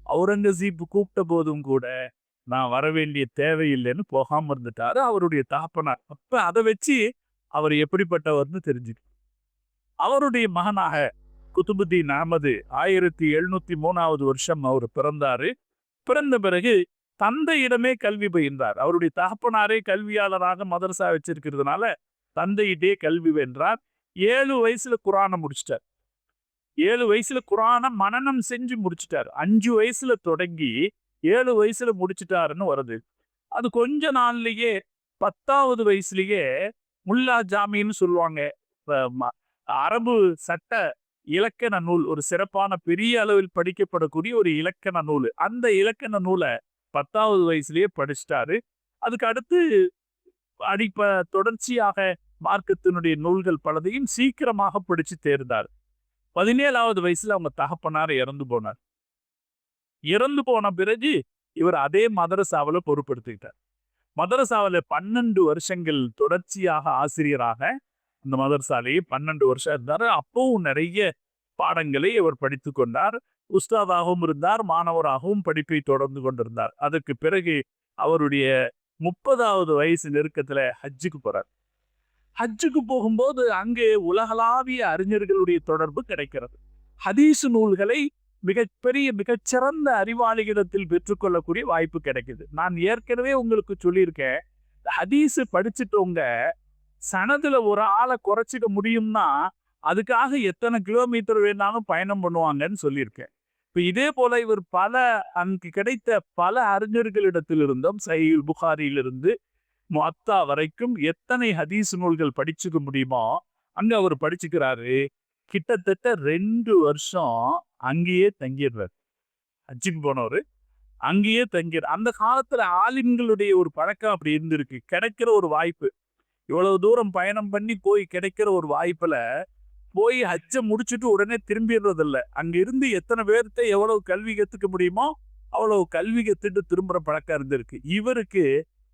அவுரங்கசீப் கூப்பிட்ட போதும் கூட நான் வர வேண்டிய தேவையில்லைன்னு போகாம இருந்துட்டாரு அவருடைய தகப்பனார். அப்ப அதை வச்சு அவர் எப்படிப்பட்டவர்னு தெரிஞ்சுக்கு. அவருடைய மகனாக குதுபுத்தீன் அஹ்மது 1703 வருஷம் அவர் பிறந்தாரு. பிறந்த பிறகு தந்தையிடமே கல்வி பயின்றார். அவருடைய தகப்பனாரே கல்வியாளராக மதரசா வச்சிருக்கிறதுனால தந்தையிட்டே கல்வி வென்றார். 7 வயசுல குரானை முடிச்சிட்டார். 7 வயசுல குரானை மனனம் செஞ்சு முடிச்சிட்டார். 5 வயசுல தொடங்கி 7 வயசுல முடிச்சிட்டாருன்னு வருது. அது கொஞ்ச நாள்லயே 10வது வயசுலயே முல்லா ஜாமின்னு சொல்லுவாங்க. அரபு சட்ட இலக்கண நூல், ஒரு சிறப்பான பெரிய அளவில் படிக்கப்படக்கூடிய ஒரு இலக்கண நூல். அந்த இலக்கண நூலை 10வது வயசுலயே படிச்சிட்டாரு. அதுக்கு அடுத்து தொடர்ச்சியாக மார்க்கத்தினுடைய நூல்கள் பலதையும் சீக்கிரமாக படிச்சு தேர்ந்தார். 17வது வயசுல அவங்க தகப்பனார் இறந்து போனார். இறந்து போன பிறகு இவர் அதே மதரசாவில பொறுப்படுத்திக்கிட்டார். மதரசாவில 12 வருஷங்கள் தொடர்ச்சியாக ஆசிரியராக அந்த மதரசாலேயே 12 வருஷம் இருந்தார். அப்பவும் நிறைய பாடங்களை இவர் படித்து கொண்டார். உஸ்தாதாகவும் இருந்தார், மாணவராகவும் படிப்பை தொடர்ந்து கொண்டிருந்தார். அதற்கு பிறகு அவருடைய 30வது வயசு நெருக்கத்துல ஹஜ்ஜுக்கு போறார். ஹஜ்ஜுக்கு போகும்போது அங்கே உலகளாவிய அறிஞர்களுடைய தொடர்பு கிடைக்கிறது. ஹதீஸ் நூல்களை மிகச்சிறந்த அறிவாளிகளிடத்தில் பெற்றுக்கொள்ளக்கூடிய வாய்ப்பு கிடைக்குது. நான் ஏற்கனவே உங்களுக்கு சொல்லியிருக்கேன், ஹதீஸ் படிச்சுட்டவங்க சனதுல ஒரு ஆளை குறைச்சிக்க முடியும்னா அதுக்காக எத்தனை கிலோமீட்டர் வேணாலும் பயணம் பண்ணுவாங்கன்னு சொல்லியிருக்கேன். இப்ப இதே போல இவர் அங்கு கிடைத்த பல அறிஞர்களிடத்திலிருந்தும், சஹீஹ் புகாரியிலிருந்து முஅத்தா வரைக்கும் எத்தனை ஹதீஸ் நூல்கள் படிச்சுக்க முடியுமோ அங்க அவர் படிச்சுக்கிறாரு. கிட்டத்தட்ட 2 வருஷம் அங்கேயே தங்கிடுறாரு. ஹஜ்ஜுக்கு போனவரு அங்கேயே தங்கிடுறார். அந்த காலத்துல ஆலிம்களுடைய ஒரு பழக்கம் அப்படி இருந்திருக்கு. கிடைக்கிற ஒரு வாய்ப்பு, இவ்வளவு தூரம் பயணம் பண்ணி போய் கிடைக்கிற ஒரு வாய்ப்புல போய் ஹஜ்ஜ முடிச்சுட்டு உடனே திரும்பிடுறது இல்ல. அங்க இருந்து எத்தனை பேர்த்த எவ்வளவு கல்வி கத்துக்க முடியுமோ அவ்வளவு கல்வி கத்துட்டு திரும்புற பழக்கம் இருந்திருக்கு. இவருக்கு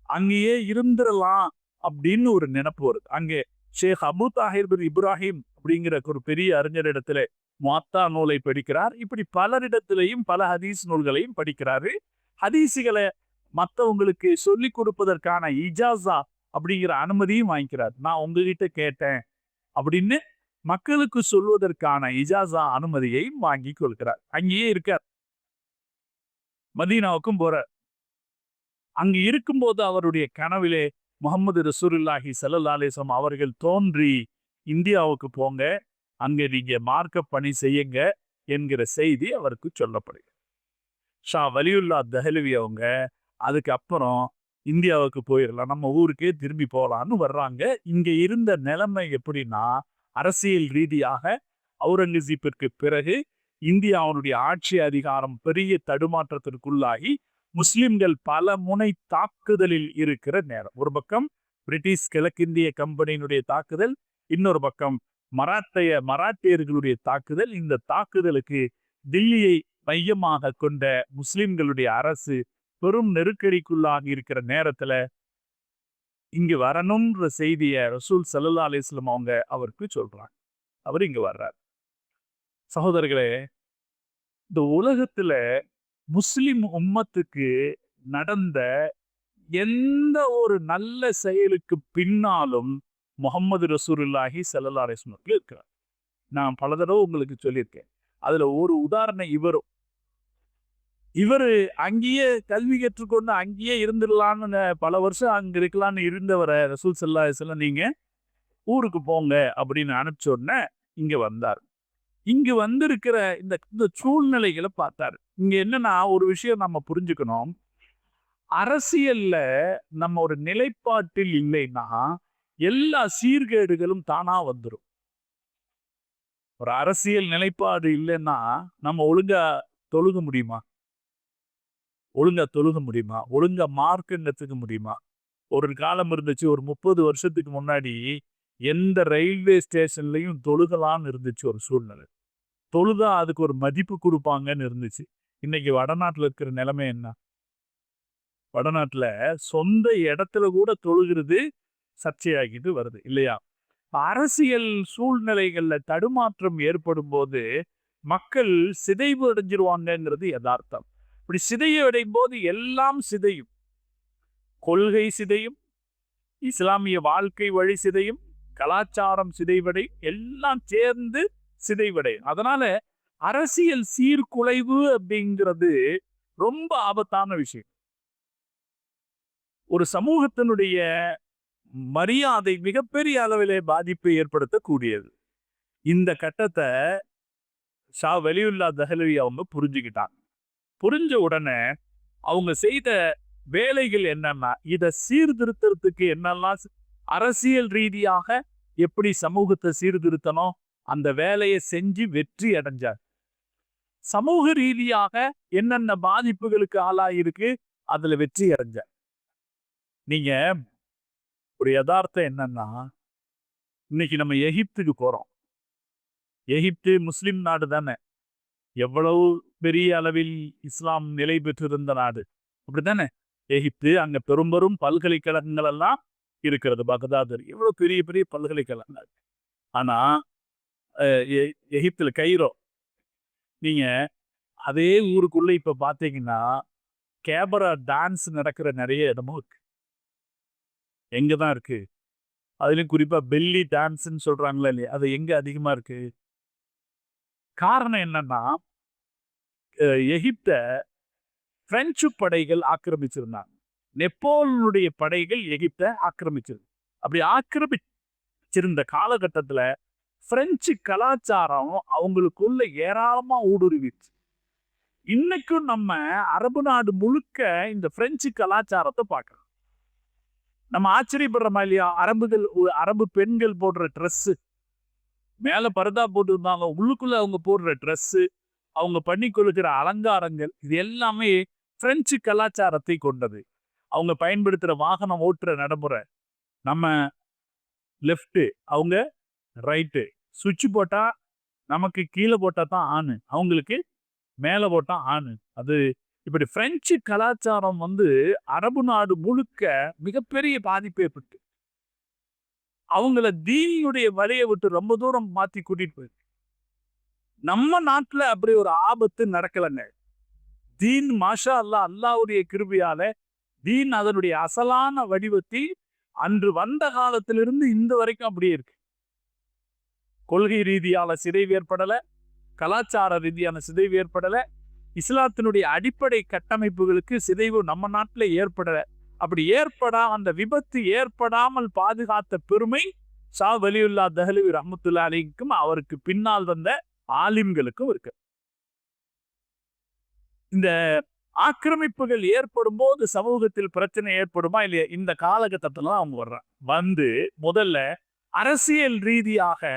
அங்கேயே இருந்துடலாம் அப்படின்னு ஒரு நினைப்பு வருது. அங்கே ஷேக் அபு தாஹிர் பின் இப்ராஹிம் அப்படிங்கிற ஒரு பெரிய அறிஞரிடத்துல முவத்தா நூலை படிக்கிறார். இப்படி பலரிடத்திலையும் பல ஹதீஸ் நூல்களையும் படிக்கிறாரு. ஹதீஸுகளை மற்றவங்களுக்கு சொல்லி கொடுப்பதற்கான இஜாசா அப்படிங்கிற அனுமதியும் வாங்கிக்கிறார். நான் உங்ககிட்ட கேட்டேன் அப்படின்னு மக்களுக்கு சொல்வதற்கான இஜாசா அனுமதியை வாங்கி கொள்கிறார். அங்கேயே இருக்கார். மதீனாவுக்கும் போறார். அங்கு இருக்கும்போது அவருடைய கனவிலே முகமது ரசூலுல்லாஹி ஸல்லல்லாஹு அலைஹி வஸல்லம் அவர்கள் தோன்றி இந்தியாவுக்கு போங்க, அங்க நீங்க மார்க்க பணி செய்யுங்க என்கிற செய்தி அவருக்கு சொல்லப்படுகிறது. ஷா வலியுல்லா தஹலவி அவங்க அதுக்கப்புறம் இந்தியாவுக்கு போயிடலாம், நம்ம ஊருக்கே திரும்பி போகலான்னு வர்றாங்க. இங்க இருந்த நிலைமை எப்படின்னா, அரசியல் ரீதியாக அவுரங்கசீப்பிற்கு பிறகு இந்தியாவுடைய ஆட்சி அதிகாரம் பெரிய தடுமாற்றத்திற்குள்ளாகி முஸ்லிம்கள் பல முனை தாக்குதலில் இருக்கிற நேரம். ஒரு பக்கம் பிரிட்டிஷ் கிழக்கிந்திய கம்பெனியினுடைய தாக்குதல், இன்னொரு பக்கம் மராட்டியர்களுடைய தாக்குதல். இந்த தாக்குதலுக்கு தில்லியை மையமாக கொண்ட முஸ்லிம்களுடைய அரசு பெரும் நெருக்கடிக்குள்ளாகி இருக்கிற நேரத்துல இங்கு வரணும்ன்ற செய்திய ரசூல் ஸல்லல்லாஹு அலைஹி வஸல்லம் அவங்க அவருக்கு சொல்றாங்க. அவர் இங்க வர்றார். சகோதரர்களே, இந்த உலகத்துல முஸ்லிம் உம்மத்துக்கு நடந்த எந்த ஒரு நல்ல செயலுக்கு பின்னாலும் முகமது ரசூலுல்லாஹி ஸல்லல்லாஹு அலைஹி வஸல்லம் இருக்கிறார். நான் பல தடவை உங்களுக்கு சொல்லியிருக்கேன். அதுல ஒரு உதாரணம் இவரு அங்கேயே கல்வி கற்றுக்கொண்டு அங்கேயே இருந்துடலான்னு பல வருஷம் அங்க இருக்கலான்னு இருந்தவரை ரசூல் ஸல்லல்லாஹு அலைஹி வஸல்லம் நீங்க ஊருக்கு போங்க அப்படின்னு அனுப்பிச்ச உடனே இங்க வந்தார். இங்கு வந்திருக்கிற இந்த சூழ்நிலைகளை பார்த்தாரு. இங்க என்னன்னா ஒரு விஷயம் நம்ம புரிஞ்சுக்கணும். அரசியல்ல நம்ம ஒரு நிலைப்பாட்டில் இல்லைன்னா எல்லா சீர்கேடுகளும் தானா வந்துடும். ஒரு அரசியல் நிலைப்பாடு இல்லைன்னா நம்ம ஒழுங்கா தொழுக முடியுமா? ஒழுங்கா மார்க்கம் கத்துக்க முடியுமா? ஒரு காலம் இருந்துச்சு, ஒரு 30 வருஷத்துக்கு முன்னாடி எந்த ரயில்வே ஸ்டேஷன்லயும் தொழுகலான்னு இருந்துச்சு ஒரு சூழ்நிலை. தொழுதா அதுக்கு ஒரு மதிப்பு கொடுப்பாங்கன்னு இருந்துச்சு. இன்னைக்கு வடநாட்டுல இருக்கிற நிலைமை என்ன? வடநாட்டுல சொந்த இடத்துல கூட தொழுகிறது சர்ச்சையாகிட்டு வருது இல்லையா? அரசியல் சூழ்நிலைகள்ல தடுமாற்றம் ஏற்படும் போது மக்கள் சிதைவு அடைஞ்சிருவாங்கிறது யதார்த்தம். இப்படி சிதைவு அடையும் போது எல்லாம் சிதையும். கொள்கை சிதையும், இஸ்லாமிய வாழ்க்கை வழி சிதையும், கலாச்சாரம் சிதைவடையும், எல்லாம் சேர்ந்து சிதைவடையும். அதனால அரசியல் சீர்குலைவு அப்படிங்கிறது ரொம்ப ஆபத்தான விஷயம். ஒரு சமூகத்தினுடைய மரியாதை மிகப்பெரிய அளவிலே பாதிப்பை ஏற்படுத்தக்கூடியது. இந்த கட்டத்தை ஷா வலியுல்லா தஹலவி அவங்க புரிஞ்சுக்கிட்டாங்க. புரிஞ்ச உடனே அவங்க செய்த வேலைகள் என்னன்னா, இதை சீர்திருத்தத்துக்கு என்னெல்லாம் அரசியல் ரீதியாக எப்படி சமூகத்தை சீர்திருத்தணும் அந்த வேலையை செஞ்சு வெற்றி அடைஞ்சார். சமூக ரீதியாக என்னென்ன பாதிப்புகளுக்கு ஆளாயிருக்கு அதுல வெற்றி அடைஞ்சார். நீங்க ஒரு யதார்த்தம் என்னன்னா, இன்னைக்கு நம்ம எகிப்துக்கு போறோம். எகிப்து முஸ்லிம் நாடு தானே. எவ்வளவு பெரிய அளவில் இஸ்லாம் நிலை பெற்றிருந்த நாடு அப்படித்தானே எகிப்து. அங்க பெரும் பல்கலைக்கழகங்கள் எல்லாம் இருக்கிறது. பகதாது எவ்வளவு பெரிய பெரிய பல்கலைக்கழகங்கள். ஆனா எகிப்துல கைரோ, நீங்க அதே ஊருக்குள்ள இப்ப பாத்தீங்கன்னா கேபரா டான்ஸ் நடக்கிற நிறைய இடமும் இருக்கு. எங்கதான் இருக்கு? அதுலயும் குறிப்பா பெல்லி டான்ஸ்ன்னு சொல்றாங்களா இல்லையா, அது எங்க அதிகமா இருக்கு? காரணம் என்னன்னா, எகிப்த பிரெஞ்சு படைகள் ஆக்கிரமிச்சிருந்தாங்க. நெப்போலியனுடைய படைகள் எகிப்தை ஆக்கிரமிச்சிருக்கு. அப்படி ஆக்கிரமிச்சிருந்த காலகட்டத்துல பிரெஞ்சு கலாச்சாரம் அவங்களுக்குள்ள ஏராளமா ஊடுருவிச்சு. இன்னைக்கும் நம்ம அரபு நாடு முழுக்க இந்த பிரெஞ்சு கலாச்சாரத்தை பார்க்கலாம். நம்ம ஆச்சரியப்படுறோமா இல்லையா? அரபு பெண்கள் போடுற ட்ரெஸ், மேல பரதா போட்டு இருந்தாங்க, உள்ளுக்குள்ள அவங்க போடுற ட்ரெஸ், அவங்க பண்ணி கொள்ளுகிற அலங்காரங்கள் இது எல்லாமே பிரெஞ்சு கலாச்சாரத்தை கொண்டது. அவங்க பயன்படுத்துற வாகனம் ஓட்டுற நடைமுறை நம்ம லெஃப்ட், அவங்க ரைட்டு. சுவிட்ச் போட்டா நமக்கு கீழே போட்டா தான் ஆனு, அவங்களுக்கு மேல போட்டா ஆனு. அது இப்படி பிரெஞ்சு கலாச்சாரம் அரபு நாடு முழுக்க மிகப்பெரிய பாதிப்பு ஏற்பட்டு அவங்கள தீனுடைய வழியை விட்டு ரொம்ப தூரம் மாத்தி கூட்டிட்டு போயிருக்கு. நம்ம நாட்டுல அப்படி ஒரு ஆபத்து நடக்கலங்க. தீன் மாஷா அல்லாஹ், அல்லாஹ்வுடைய கிருபையால தீன் அதனுடைய அசலான வடிவத்தில் அன்று வந்த காலத்திலிருந்து இந்த வரைக்கும் அப்படியே இருக்கு. கொள்கை ரீதியான சிதைவு ஏற்படல, கலாச்சார ரீதியான சிதைவு ஏற்படல, இஸ்லாத்தினுடைய அடிப்படை கட்டமைப்புகளுக்கு சிதைவு நம்ம நாட்டுல ஏற்படல. அப்படி அந்த விபத்து ஏற்படாமல் பாதுகாத்த பெருமை ஷா வலியுல்லாஹ் தஹ்லவி ரஹ்மத்துல்லாஹி அலைஹிக்கும் அவருக்கு பின்னால் வந்த ஆலிம்களுக்கும் இருக்கு. இந்த ஆக்கிரமிப்புகள் ஏற்படும் போது சமூகத்தில் பிரச்சனை ஏற்படுமா இல்லையா? இந்த காலகட்டத்துல அவங்க வர்றாங்க. முதல்ல அரசியல் ரீதியாக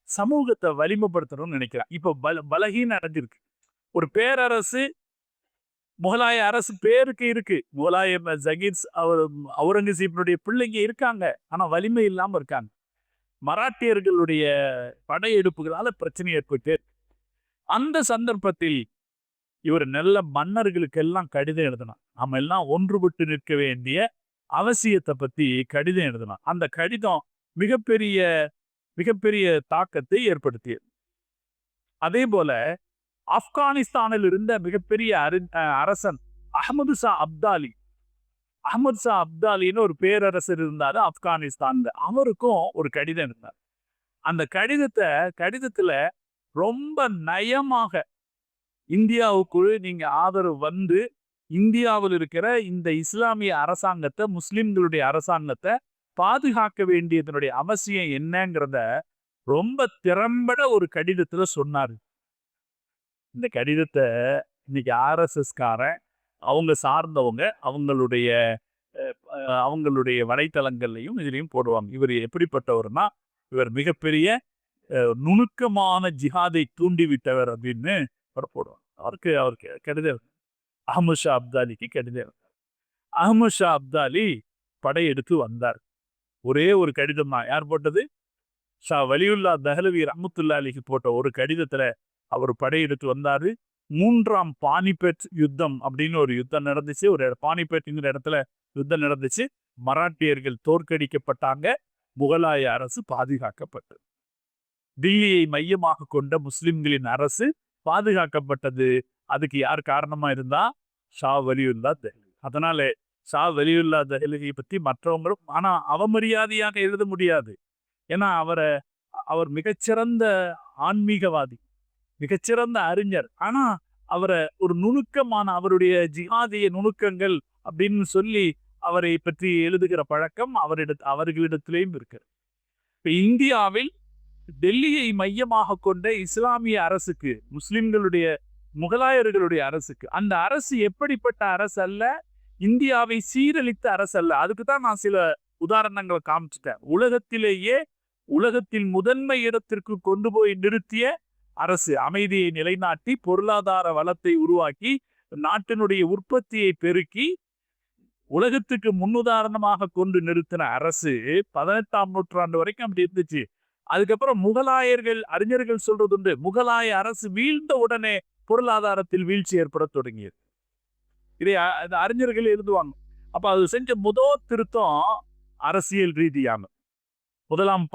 சமூகத்தை வலிமைப்படுத்தணும்னு நினைக்கிறான். இப்ப பலகீனம் அடைஞ்சிருக்கு. ஒரு பேரரசு, முகலாய அரசு பேருக்கு இருக்கு. முகலாய ஜகீர் அவுரங்கசீப்பினுடைய பிள்ளைங்க இருக்காங்க, ஆனா வலிமை இல்லாம இருக்காங்க. மராட்டியர்களுடைய படையெடுப்புகளால பிரச்சனை ஏற்பட்டு அந்த சந்தர்ப்பத்தில் இவர் நல்ல மன்னர்களுக்கு எல்லாம் கடிதம் எழுதினார். நம்ம எல்லாம் ஒன்றுபட்டு நிற்க வேண்டிய அவசியத்தை பத்தி கடிதம் எழுதினார். அந்த கடிதம் மிகப்பெரிய மிகப்பெரிய தாக்கத்தை ஏற்படுத்தியது. அதே போல ஆப்கானிஸ்தானில் இருந்த மிகப்பெரிய அரசன் அஹமது ஷா அப்தாலின்னு ஒரு பேரரசர் இருந்தாரு ஆப்கானிஸ்தான்ல. அவருக்கும் ஒரு கடிதம் இருந்தார். அந்த கடிதத்துல ரொம்ப நயமாக இந்தியாவுக்குள் நீங்க ஆதரவு இந்தியாவில் இருக்கிற இந்த இஸ்லாமிய அரசாங்கத்தை, முஸ்லிம்களுடைய அரசாங்கத்தை பாதுகாக்க வேண்டியதனுடைய அவசியம் என்னங்கிறத ரொம்ப திறம்பட ஒரு கடிதத்துல சொன்னாரு. இந்த கடிதத்தை இன்னைக்கு RSS காரன், அவங்க சார்ந்தவங்க அவங்களுடைய வலைத்தளங்கள்லையும் இதுலையும் போடுவாங்க. இவர் எப்படிப்பட்டவர்னா, இவர் மிகப்பெரிய நுணுக்கமான ஜிஹாதை தூண்டிவிட்டவர் அப்படின்னு போடுவாங்க. அவருக்கு கடிதம் அஹமது ஷா அப்தாலிக்கு கடிதம். அஹமது ஷா அப்தாலி படையெடுத்து வந்தார். ஒரே ஒரு கடிதம் தான். யார் போட்டது? ஷா வலியுல்லாஹ் தஹ்லவி ரஹ்மத்துல்லாஹி அலைஹி போட்ட ஒரு கடிதத்துல அவர் படையெடுத்து வந்தாரு. 3ஆம் பானிபட் யுத்தம் அப்படின்னு ஒரு யுத்தம் நடந்துச்சு. ஒரு பானிபட்ங்கிற இடத்துல யுத்தம் நடந்துச்சு. மராட்டியர்கள் தோற்கடிக்கப்பட்டாங்க. முகலாய அரசு பாதுகாக்கப்பட்டது. தில்லியை மையமாக கொண்ட முஸ்லிம்களின் அரசு பாதுகாக்கப்பட்டது. அதுக்கு யார் காரணமா இருந்தா? ஷா வலியுல்லாஹ் தஹ்லவி. அதனால ஷா வலியுல்லாஹ் தஹ்லவியை பத்தி மற்றவங்களும் ஆனா அவமரியாதையாக எழுத முடியாது. ஏன்னா அவர் மிகச்சிறந்த ஆன்மீகவாதி, மிகச்சிறந்த அறிஞர். ஆனா அவரை ஒரு நுணுக்கமான அவருடைய ஜிஹாதிய நுணுக்கங்கள் அப்படின்னு சொல்லி அவரை பற்றி எழுதுகிற பழக்கம் அவர்களிடத்திலேயும் இருக்கு. இப்ப இந்தியாவில் டெல்லியை மையமாக கொண்ட இஸ்லாமிய அரசுக்கு, முஸ்லிம்களுடைய முகலாயர்களுடைய அரசுக்கு, அந்த அரசு எப்படிப்பட்ட அரசு அல்ல, இந்தியாவை சீரழித்த அரசு அல்ல. அதுக்கு தான் நான் சில உதாரணங்களை காமிச்சிட்டேன். உலகத்தில் முதன்மை இடத்திற்கு கொண்டு போய் நிறுத்திய அரசு, அமைதியை நிலைநாட்டி பொருளாதார வளத்தை உருவாக்கி நாட்டினுடைய உற்பத்தியை பெருக்கி உலகத்துக்கு முன்னுதாரணமாக கொண்டு நிறுத்தின அரசு 18ஆம் நூற்றாண்டு வரைக்கும் அப்படி இருந்துச்சு. அதுக்கப்புறம் அறிஞர்கள் சொல்றதுண்டு, முகலாய அரசு வீழ்ந்த உடனே பொருளாதாரத்தில் வீழ்ச்சி ஏற்பட தொடங்கியது. இதை அறிஞர்கள் எழுதுவாங்க. அப்ப அது செஞ்ச முதல் திருத்தம் அரசியல் ரீதியான 3ஆம்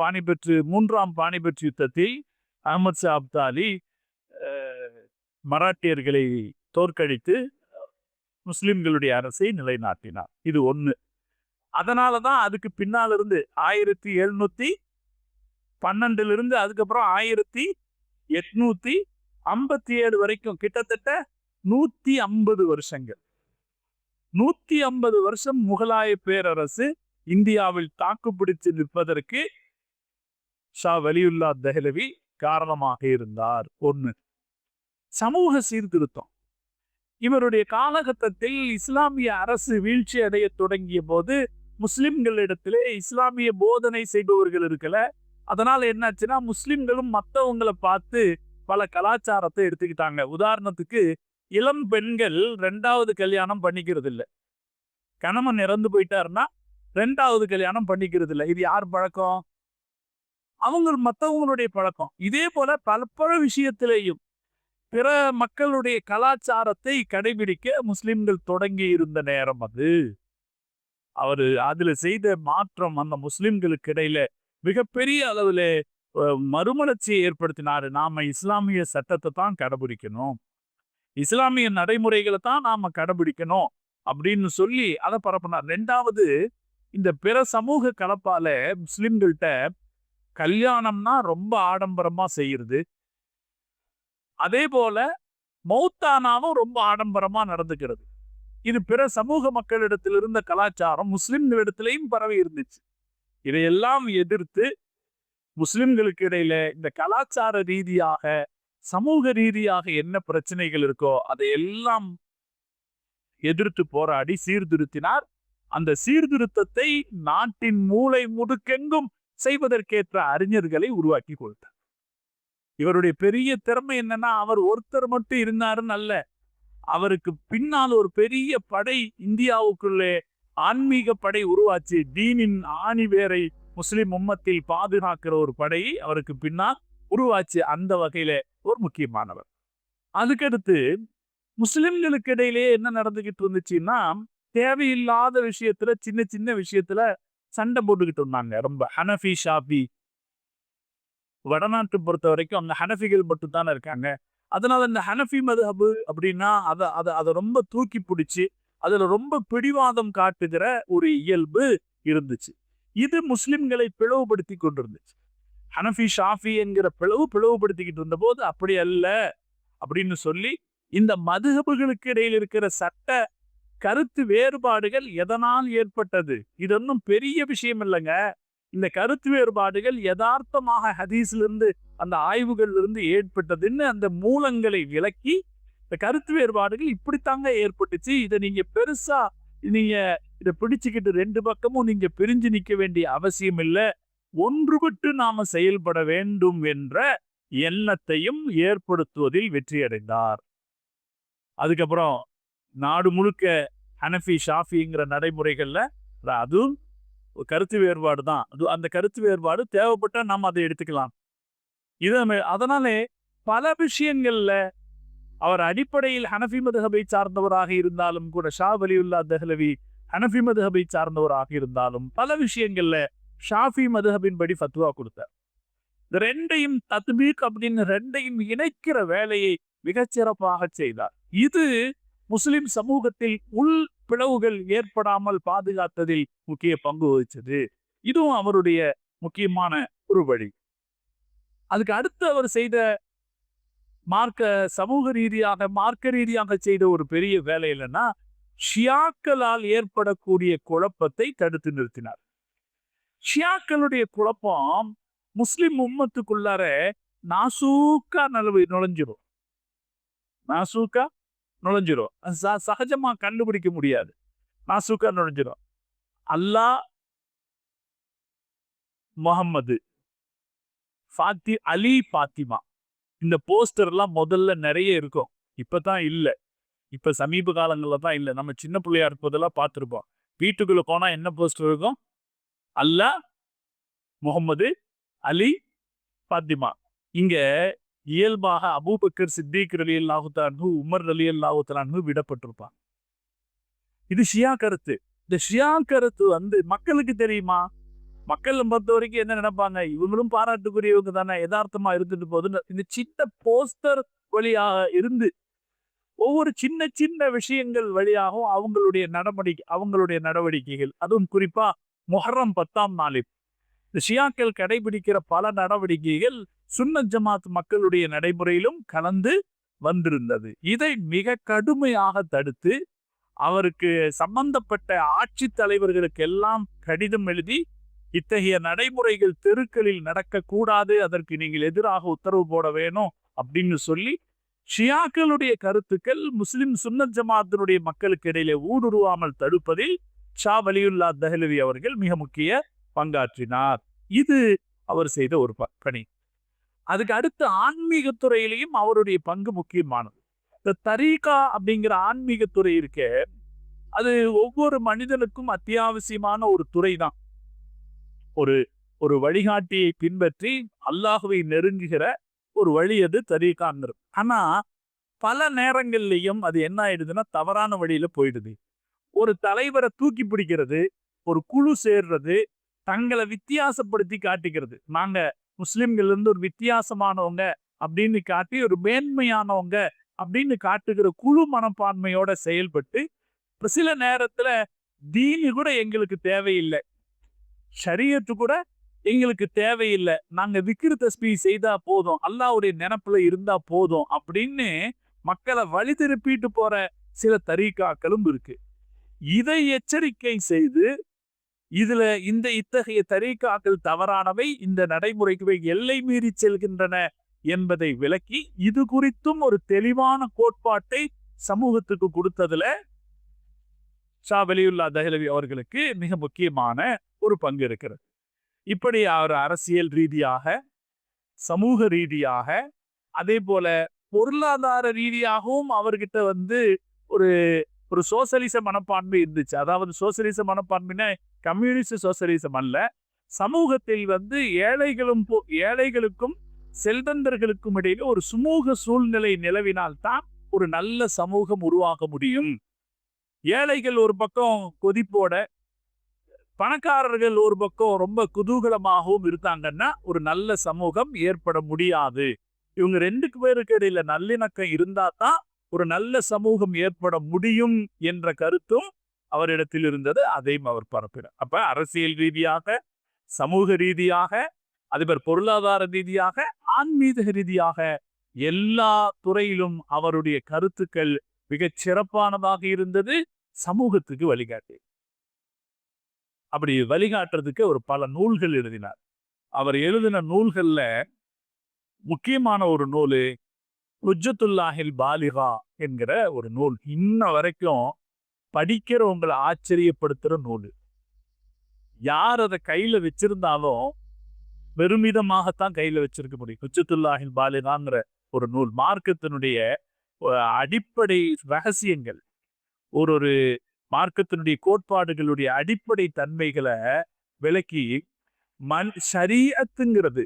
பானிபட் யுத்தத்தில் அஹமது ஷா அப்தாலி மராட்டியர்களை தோற்கடித்து முஸ்லிம்களுடைய அரசை நிலைநாட்டினார். இது ஒண்ணு. அதனாலதான் அதுக்கு பின்னால் இருந்து 1712 அதுக்கப்புறம் 1857 வரைக்கும் கிட்டத்தட்ட 150 வருஷங்கள், 150 வருஷம் முகலாய பேரரசு இந்தியாவில் தாக்குப்பிடித்து நிற்பதற்கு ஷா வலியுல்லாஹ் தஹ்லவி காரணமாக இருந்தார். ஒண்ணு. சமூக சீர்திருத்தம். இவருடைய காலகட்டத்தில் இஸ்லாமிய அரசு வீழ்ச்சி அடைய தொடங்கிய போது முஸ்லிம்களிடத்திலே இஸ்லாமிய போதனை செய்பவர்கள் இருக்கல. அதனால என்னாச்சுன்னா முஸ்லிம்களும் மற்றவங்களை பார்த்து பல கலாச்சாரத்தை எடுத்துக்கிட்டாங்க. உதாரணத்துக்கு இளம் பெண்கள் 2வது கல்யாணம் பண்ணிக்கிறது இல்ல. கணவன் இறந்து போயிட்டாருன்னா 2வது கல்யாணம் பண்ணிக்கிறது இல்ல. இது யார் பழக்கம்? மத்தவங்களுடைய பழக்கம். இதே போல பல விஷயத்திலேயும் பிற மக்களுடைய கலாச்சாரத்தை கடைபிடிக்க முஸ்லிம்கள் தொடங்கி இருந்த நேரம் அது. அதுல செய்த மாற்றம் அந்த முஸ்லிம்களுக்கு இடையில மிகப்பெரிய அளவுல மறுமலர்ச்சியை ஏற்படுத்தினாரு. நாம இஸ்லாமிய சட்டத்தை தான் கடைபிடிக்கணும், இஸ்லாமிய நடைமுறைகளை தான் நாம கடைபிடிக்கணும் அப்படின்னு சொல்லி அதை பரப்பினார். 2வது, இந்த பிற சமூக கலப்பால முஸ்லிம்கள்ட்ட கல்யாணம்னா ரொம்ப ஆடம்பரமா செய்யறது, அதே போல மௌத்தானாவும் ரொம்ப ஆடம்பரமா நடந்துக்கிறது. இது பிற சமூக மக்களிடத்தில் இருந்த கலாச்சாரம் முஸ்லிம்களிடத்திலையும் பரவி இருந்துச்சு. இதையெல்லாம் எதிர்த்து முஸ்லிம்களுக்கு இடையில இந்த கலாச்சார ரீதியாக சமூக ரீதியாக என்ன பிரச்சனைகள் இருக்கோ அதையெல்லாம் எதிர்த்து போராடி சீர்திருத்தினார். அந்த சீர்திருத்தத்தை நாட்டின் மூலை முடுக்கெங்கும் செய்வதற்கேற்ற அறிஞர்களை உருவாக்கி கொடுத்தார். இவருடைய பெரிய திறமை என்னன்னா, அவர் ஒருத்தர் மட்டும் இருந்தாருன்னு அல்ல, அவருக்கு பின்னால் ஒரு பெரிய படை இந்தியாவுக்குள்ளே ஆன்மீக படை உருவாச்சு. தீனின் ஆணிவேரை முஸ்லிம் உம்மத்தில் பாதுகாக்கிற ஒரு படை அவருக்கு பின்னால் உருவாச்சு. அந்த வகையில ஒரு முக்கியமானவர். அதுக்கடுத்து முஸ்லிம்களுக்கு இடையிலே என்ன நடந்துகிட்டு இருந்துச்சுன்னா, தேவையில்லாத விஷயத்துல சின்ன சின்ன விஷயத்துல சண்டை போட்டுக்கிட்டு இருந்தாங்க. ரொம்ப ஹனஃபி ஷாஃபி, வடநாட்டு பொறுத்த வரைக்கும் அந்த ஹனஃபிகள் மட்டும் தானே இருக்காங்க. அதனால இந்த ஹனஃபி மதுஹப் அப்படின்னா அதை ரொம்ப தூக்கி பிடிச்சி அதுல ரொம்ப பிடிவாதம் காட்டுகிற ஒரு இயல்பு இருந்துச்சு. இது முஸ்லிம்களை பிளவுபடுத்தி கொண்டிருந்துச்சு. ஹனஃபி ஷாஃபி என்கிற பிளவுபடுத்திக்கிட்டு இருந்த போது அப்படி அல்ல அப்படின்னு சொல்லி இந்த மதுஹபுகளுக்கு இடையில் இருக்கிற சட்ட கருத்து வேறுபாடுகள் எதனால் ஏற்பட்டது, இது ஒன்றும் பெரிய விஷயம் இல்லைங்க. இந்த கருத்து வேறுபாடுகள் யதார்த்தமாக ஹதீஸ்ல இருந்து அந்த ஆய்வுகள்ல இருந்து ஏற்பட்டதுன்னு அந்த மூலங்களை விளக்கி, இந்த கருத்து வேறுபாடுகள் இப்படித்தாங்க ஏற்பட்டுச்சு, இதை நீங்க பெருசா இதை பிடிச்சுக்கிட்டு 2 பக்கமும் நீங்க பிரிஞ்சு நிக்க வேண்டிய அவசியம் இல்லை, ஒன்றுபட்டு நாம செயல்பட வேண்டும் என்ற எண்ணத்தையும் ஏற்படுத்துவதில் வெற்றி அடைந்தார். அதுக்கப்புறம் நாடு முழுக்க ஹனஃபி ஷாஃபிங்கிற நடைமுறைகள்ல அதுவும் கருத்து வேறுபாடு தான். அந்த கருத்து வேறுபாடு தேவைப்பட்டா நாம் அதை எடுத்துக்கலாம். அதனாலே பல விஷயங்கள்ல அவர் அடிப்படையில் ஹனஃபி மதுஹபை சார்ந்தவராக இருந்தாலும் கூட, ஷா வலியுல்லா தெஹ்லவி ஹனஃபி மதுஹபை சார்ந்தவராக இருந்தாலும் பல விஷயங்கள்ல ஷாஃபி மதுஹபின் படி ஃபத்வா கொடுத்தார். இந்த 2ஐயும் தத்பீக் அப்படின்னு 2ஐயும் இணைக்கிற வேலையை மிகச்சிறப்பாக செய்தார். இது முஸ்லிம் சமூகத்தில் உள் பிளவுகள் ஏற்படாமல் பாதுகாத்ததில் முக்கிய பங்கு வகிச்சது. இதுவும் அவருடைய முக்கியமான ஒரு வழி. அதுக்கு அடுத்து அவர் செய்த சமூக ரீதியாக மார்க்க ரீதியாக செய்த ஒரு பெரிய வேலை இல்லைன்னா, ஷியாக்களால் ஏற்படக்கூடிய குழப்பத்தை தடுத்து நிறுத்தினார். ஷியாக்களுடைய குழப்பம் முஸ்லிம் உம்மத்துக்குள்ளார நாசூக்கா நுழைஞ்சிரும். சகஜமா கண்டுபிடிக்க முடியாது. நாசூக்கா நுழைஞ்சிரும். அல்லாஹ், முஹம்மது, அலி, பாத்திமா, இந்த போஸ்டர் எல்லாம் முதல்ல நிறைய இருக்கும். இப்பதான் இல்ல, இப்ப சமீப காலங்கள்ல தான் இல்ல. நம்ம சின்ன பிள்ளையா இருப்பதெல்லாம் பார்த்திருப்போம். வீட்டுக்குள்ள போனா என்ன போஸ்டர் இருக்கும்? அல்லாஹ், முஹம்மது, அலி, பாத்திமா. இங்க இயல்பாக அபூபக்கர் சித்திக் ரலியல்லாஹு தஆலா, உமர் ரலியல்லாஹு தஆலா விடப்பட்டிருப்பாங்க. இது ஷியா கருத்து. இந்த ஷியா கருத்து மக்களுக்கு தெரியுமா? மக்கள் பொறுத்த வரைக்கும் என்ன நினைப்பாங்க, இவங்களும் பாராட்டுக்குரியவங்க தானே, யதார்த்தமா இருந்துட்டு போகுது. இந்த சின்ன போஸ்டர் வழியாக இருந்து ஒவ்வொரு சின்ன சின்ன விஷயங்கள் வழியாகவும் அவங்களுடைய நடவடிக்கைகள், அதுவும் குறிப்பா முஹர்ரம் 10ஆம் நாளில் இந்த ஷியாக்கள் கடைபிடிக்கிற பல நடவடிக்கைகள் சுன்னத் ஜமாத் மக்களுடைய நடைமுறையிலும் கலந்து வந்திருந்தது. இதை மிக கடுமையாக தடுத்து அவருக்கு சம்பந்தப்பட்ட ஆட்சி தலைவர்களுக்கு எல்லாம் கடிதம் எழுதி, இத்தகைய நடைமுறைகள் தெருக்களில் நடக்கக்கூடாது, அதற்கு நீங்கள் எதிராக உத்தரவு போட வேணும் அப்படின்னு சொல்லி ஷியாக்களுடைய கருத்துக்கள் முஸ்லிம் சுன்னத் ஜமாத்தினுடைய மக்களுக்கு இடையிலே ஊடுருவாமல் தடுப்பதில் ஷா வலியுல்லா தெஹ்லவி அவர்கள் மிக முக்கிய பங்காற்றினார். இது அவர் செய்த ஒரு பணி. அதுக்கு அடுத்து ஆன்மீகத் துறையிலையும் அவருடைய பங்கு முக்கியமானது. இந்த தரீகா அப்படிங்கிற ஆன்மீகத் துறை இருக்கே, அது ஒவ்வொரு மனிதனுக்கும் அத்தியாவசியமான ஒரு துறை தான். ஒரு ஒரு வழிகாட்டியை பின்பற்றி அல்லாஹ்வை நெருங்குகிற ஒரு வழி அது தரீகாங்கிறது. ஆனா, பல நேரங்கள்லயும் அது என்ன ஆயிடுதுன்னா, தவறான வழியில போயிடுது. ஒரு தலைவரை தூக்கி பிடிக்கிறது, ஒரு குழு சேர்றது, தங்கள வித்தியாசப்படுத்தி காட்டிக்கிறது. நாங்க முஸ்லிம்கள்ல இருந்து ஒரு வித்தியாசமானவங்க அப்படின்னு காட்டி, ஒரு மேன்மையானவங்க அப்படின்னு காட்டுகிற குழு மனப்பான்மையோட செயல்பட்டு, இப்ப சில நேரத்துல தீனு கூட எங்களுக்கு தேவையில்ல. ஷரியத்து கூட எங்களுக்கு தேவையில்ல. நாங்க விக்ர் தஸ்பீஹ் செய்தா போதும். அல்லாஹ்வுடைய நினைப்புல இருந்தா போதும் அப்படின்னு மக்கள வழி திருப்பிட்டு போற சில தரீகாக்களும் இருக்கு. இதை எச்சரிக்கை செய்து, இதுல இத்தகைய தரீகாக்கள் தவறானவை, இந்த நடைமுறைக்கு எல்லை மீறி செல்கின்றன என்பதை விளக்கி, இது குறித்தும் ஒரு தெளிவான கோட்பாட்டை சமூகத்துக்கு கொடுத்ததுல ஷா வலியுல்லாஹ் தஹ்லவி அவர்களுக்கு மிக முக்கியமான ஒரு பங்கு இருக்கிறது. இப்படி அவர் அரசியல் ரீதியாக, சமூக ரீதியாக, அதே போல பொருளாதார ரீதியாகவும் அவர்கிட்ட ஒரு ஒரு சோசலிச மனப்பான்மை இருந்துச்சு. அதாவது சோசலிச மனப்பான்மைனா கம்யூனிஸ்ட் சோசலிசம் அல்ல. சமூகத்தில் ஏழைகளுக்கும் செல்வந்தர்களுக்கும் இடையில ஒரு சுமூக சூழ்நிலை நிலவினால்தான் ஒரு நல்ல சமூகம் உருவாக முடியும். ஏழைகள் ஒரு பக்கம் கொதிப்போட, பணக்காரர்கள் ஒரு பக்கம் ரொம்ப குதூகலமாகவும் இருந்தாங்கன்னா ஒரு நல்ல சமூகம் ஏற்பட முடியாது. இவங்க 2 பேருக்கு இடையில நல்லிணக்கம் இருந்தா தான் ஒரு நல்ல சமூகம் ஏற்பட முடியும் என்ற கருத்தும் அவரிடத்தில் இருந்தது. அதையும் அவர் பரப்பினார். அப்ப அரசியல் ரீதியாக, சமூக ரீதியாக, அதுபோல் பொருளாதார ரீதியாக, ஆன்மீக ரீதியாக எல்லா துறையிலும் அவருடைய கருத்துக்கள் மிகச் சிறப்பானதாக இருந்தது. சமூகத்துக்கு வழிகாட்டி. அப்படி வழிகாட்டுறதுக்கு ஒரு பல நூல்கள் எழுதினார். அவர் எழுதின நூல்கள்ல முக்கியமான ஒரு நூலு ஹுஜ்ஜத்துல்லாஹில் பாலிகா என்கிற ஒரு நூல். இன்ன வரைக்கும் படிக்கிறவங்களை ஆச்சரியப்படுத்துற நூல். யார் அதை கையில வச்சிருந்தாலும் பெருமிதமாகத்தான் கையில வச்சிருக்க முடியும். ஹுஜ்ஜத்துல்லாஹில் பாலிகாங்கிற ஒரு நூல் மார்க்கத்தினுடைய அடிப்படை ரகசியங்கள், ஒரு மார்க்கத்தினுடைய கோட்பாடுகளுடைய அடிப்படை தன்மைகளை விளக்கி, ஷரீஅத்துங்கிறது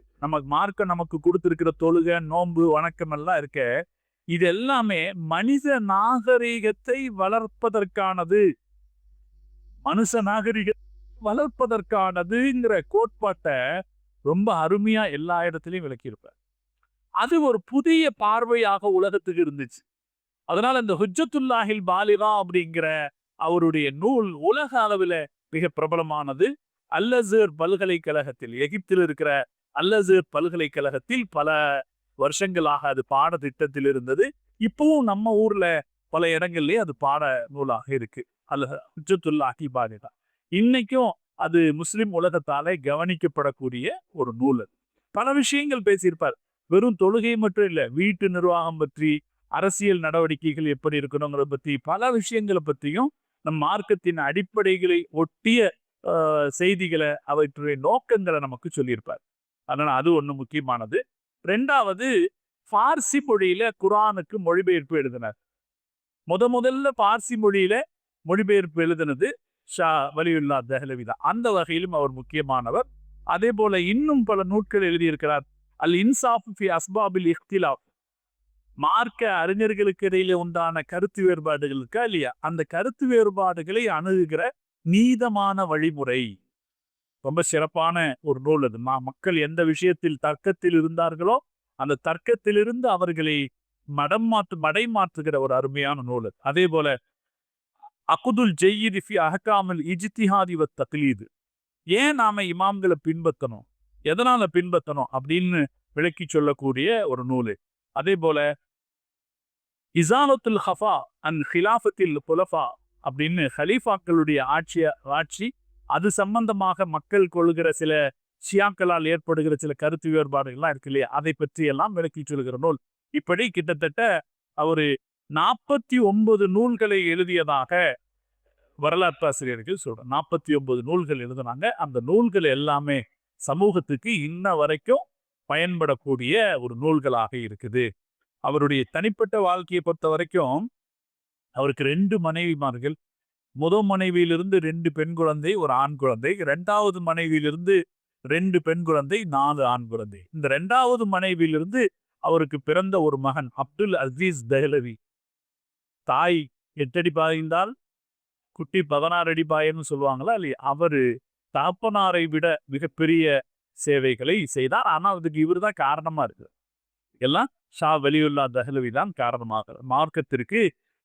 நமக்கு கொடுத்திருக்கிற தொழுகை, நோன்பு, வணக்கம் எல்லாம் இருக்க, இது எல்லாமே மனித நாகரிகத்தை வளர்ப்பதற்கானது, மனுஷ நாகரிக வளர்ப்பதற்கானதுங்கிற கோட்பாட்டை ரொம்ப அருமையா எல்லா இடத்திலையும் விளக்கியிருப்பார். அது ஒரு புதிய பார்வையாக உலகத்துக்கு இருந்துச்சு. அதனால இந்த ஹுஜ்ஜத்துல்லாஹில் பாலிகா அப்படிங்கிற அவருடைய நூல் உலக அளவில் மிக பிரபலமானது. அல்-அஸ்ஹர் பல்கலைக்கழகத்தில், எகிப்தில் இருக்கிற அல்-அஸ்ஹர் பல்கலைக்கழகத்தில் பல வருஷங்களாக அது பாடத்திட்டத்தில் இருந்தது. இப்பவும் நம்ம ஊர்ல பல இடங்கள்லயே அது பாட நூலாக இருக்கு. ஹுஜ்ஜத்துல்லாஹில் பாலிகா இன்னைக்கும் அது முஸ்லிம் உலகத்தாலே கவனிக்கப்படக்கூடிய ஒரு நூல். பல விஷயங்கள் பேசியிருப்பார். வெறும் தொழுகை மட்டும் இல்ல, வீட்டு நிர்வாகம் பற்றி, அரசியல் நடவடிக்கைகள் எப்படி இருக்கணுங்கிறத பத்தி, பல விஷயங்களை பற்றியும் நம் மார்க்கத்தின் அடிப்படைகளை ஒட்டிய செய்திகளை, அவற்றுடைய நோக்கங்களை நமக்கு சொல்லியிருப்பார். அதனால அது ஒண்ணு முக்கியமானது. 2வது, பார்சி மொழியில குர்ஆனுக்கு மொழிபெயர்ப்பு எழுதினார். முதல்ல பார்சி மொழியில மொழிபெயர்ப்பு எழுதினது ஷா வலியுல்லாஹ் தஹ்லவி தான். அந்த வகையிலும் அவர் முக்கியமானவர். அதே போல இன்னும் பல நூல்கள் எழுதியிருக்கிறார். அல் இன்சாஃப் ஃபி அஸ்பாபில் இக்திலாஃப், மார்க்க அறிஞர்களுக்கு இடையில உண்டான கருத்து வேறுபாடுகள் இருக்கா இல்லையா, அந்த கருத்து வேறுபாடுகளை அணுகுகிற நீதமான வழிமுறை. ரொம்ப சிறப்பான ஒரு நூல் அது. மக்கள் எந்த விஷயத்தில் தர்க்கத்தில் இருந்தார்களோ அந்த தர்க்கத்திலிருந்து அவர்களை மடைமாற்றுகிற ஒரு அருமையான நூல். அதே போல அகுதுல் ஜெய்யித் ஃபி அஹ்காமில் இஜ்திஹாதி வத் தக்லீத், ஏன் நாம இமாம்களை பின்பற்றணும், எதனால பின்பற்றணும் அப்படின்னு விளக்கி சொல்லக்கூடிய ஒரு நூல். அதே போல இசாலத்துல் ஹஃபா அன் ஹிலாஃபத்தில் குலஃபா அப்படின்னு ஹலீஃபாக்களுடைய ஆட்சி, அது சம்பந்தமாக மக்கள் கொள்கிற சில ஷியாக்களால் ஏற்படுகிற சில கருத்து வேறுபாடுகள்லாம் இருக்கு இல்லையா, அதை பற்றி எல்லாம் விளக்கி சொல்கிற நூல். இப்படி கிட்டத்தட்ட அவரு 49 நூல்களை எழுதியதாக வரலாற்று ஆசிரியர்கள் சொல்றாங்க. 49 நூல்கள் எழுதினாங்க. அந்த நூல்கள் எல்லாமே சமூகத்துக்கு இன்ன வரைக்கும் பயன்படக்கூடிய ஒரு நூல்களாக இருக்குது. அவருடைய தனிப்பட்ட வாழ்க்கையை பொறுத்த வரைக்கும் அவருக்கு 2 மனைவிமார்கள். முதல் மனைவியிலிருந்து 2 பெண் குழந்தை, 1 ஆண் குழந்தை. 2வது மனைவியிலிருந்து 2 பெண் குழந்தை, 4 ஆண் குழந்தை. இந்த 2வது மனைவியிலிருந்து அவருக்கு பிறந்த ஒரு மகன் அப்துல் அசீஸ் தெஹ்லவி. தாய் 8 அடி பாய்ந்தால், குட்டி 16 அடி பாயன்னு சொல்லுவாங்களா இல்லையா? அவரு தகப்பனாரை விட மிகப்பெரிய சேவைகளை செய்தார். ஆனா, அதுக்கு இவரு தான் காரணமா இருக்கு. எல்லாம் ஷா வலியுல்லா தெஹ்லவி தான் காரணமாக மார்க்கத்திற்கு